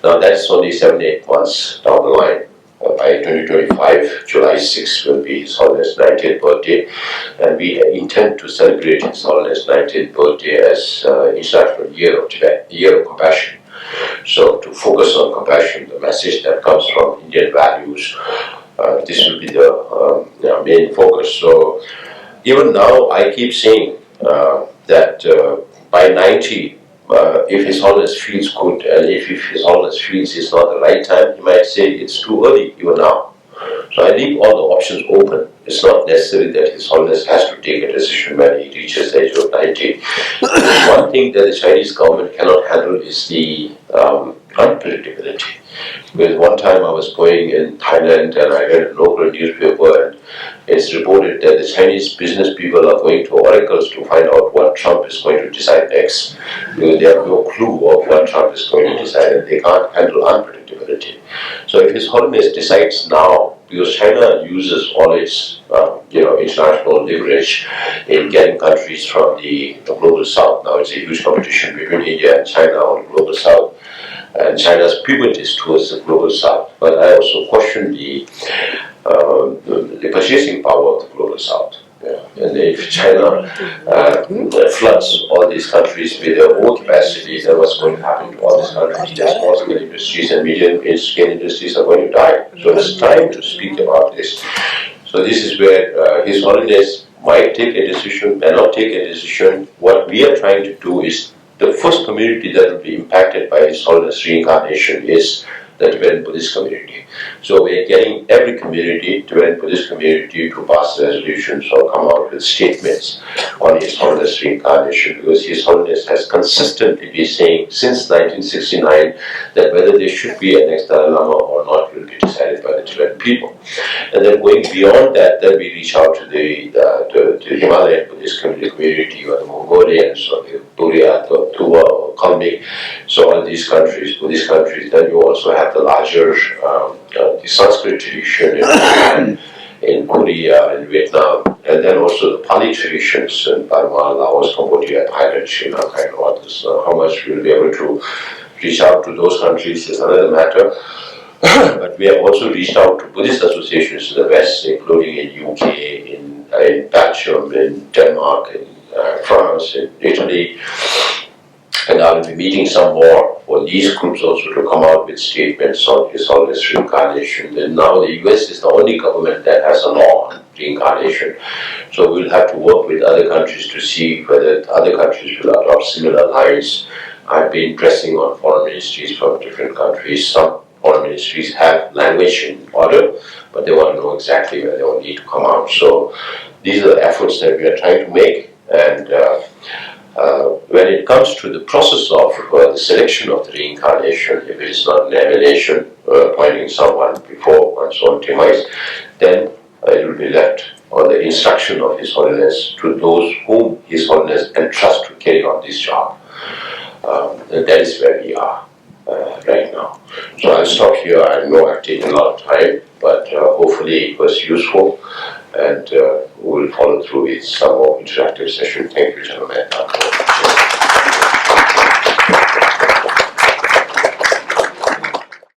E: Now that's only 7-8 months down the line. By 2025, July 6 will be His Holiness' 90th birthday, and we intend to celebrate His Holiness' 90th birthday as International Year of Tibet, Year of Compassion. So to focus on compassion, the message that comes from Indian values, this will be the main focus. So even now, I keep saying that by 90, if His Holiness feels good, and if His Holiness feels it's not the right time, he might say it's too early even now. So I leave all the options open. It's not necessary that His Holiness has to take a decision when he reaches the age of 90. One thing that the Chinese government cannot handle is the unpredictability. Because one time I was going in Thailand and I read a local newspaper, and it's reported that the Chinese business people are going to oracles to find out what Trump is going to decide next. Because they have no clue of what Trump is going to decide, and they can't handle unpredictability. So if His Holiness decides now, because China uses all its international leverage in getting countries from the global south. Now it's a huge competition between India and China on the global south. And China's pivot is towards the global south. But I also question the purchasing power of the global south. And if China floods all these countries with their own capacity, then what's going to happen to all these countries? Their small scale industries and medium scale industries are going to die. So it's time to speak about this. So this is where His Holiness might take a decision, may not take a decision. What we are trying to do is, the first community that will be impacted by His Holiness reincarnation is the Tibetan Buddhist community. So we are getting every community, Tibetan Buddhist community, to pass resolutions or come out with statements on His Holiness reincarnation, because His Holiness has consistently been saying since 1969 that whether there should be a next Dalai Lama or not will be decided by the Tibetan people. And then going beyond that, then we reach out to the Himalayan Buddhist community, or the Mongolians, or the Buryat, or Tuva, or Kalmyk. So all these countries, Buddhist countries, then you also have the larger the Sanskrit tradition in Korea and Vietnam, and then also the Pali traditions in Burma, Laos, Cambodia, Thailand, Sri Lanka, and others. How much we'll be able to reach out to those countries is another matter. But we have also reached out to Buddhist associations in the West, including in UK, in Belgium, in Denmark, in France, in Italy. And I will be meeting some more for these groups also to come out with statements on His Holiness reincarnation. And now the US is the only government that has a law on reincarnation. So we'll have to work with other countries to see whether other countries will adopt similar lines. I've been pressing on foreign ministries from different countries. Some foreign ministries have language in order, but they want to know exactly where they will need to come out. So these are the efforts that we are trying to make. And when it comes to the process of the selection of the reincarnation, if it is not an emanation appointing someone before one's own demise, then it will be left on the instruction of His Holiness to those whom His Holiness entrusts to carry on this job. And that is where we are right now. So I'll stop here. I know I've taken a lot of time, but hopefully it was useful, and we'll follow through with some more interactive session. Thank you, General.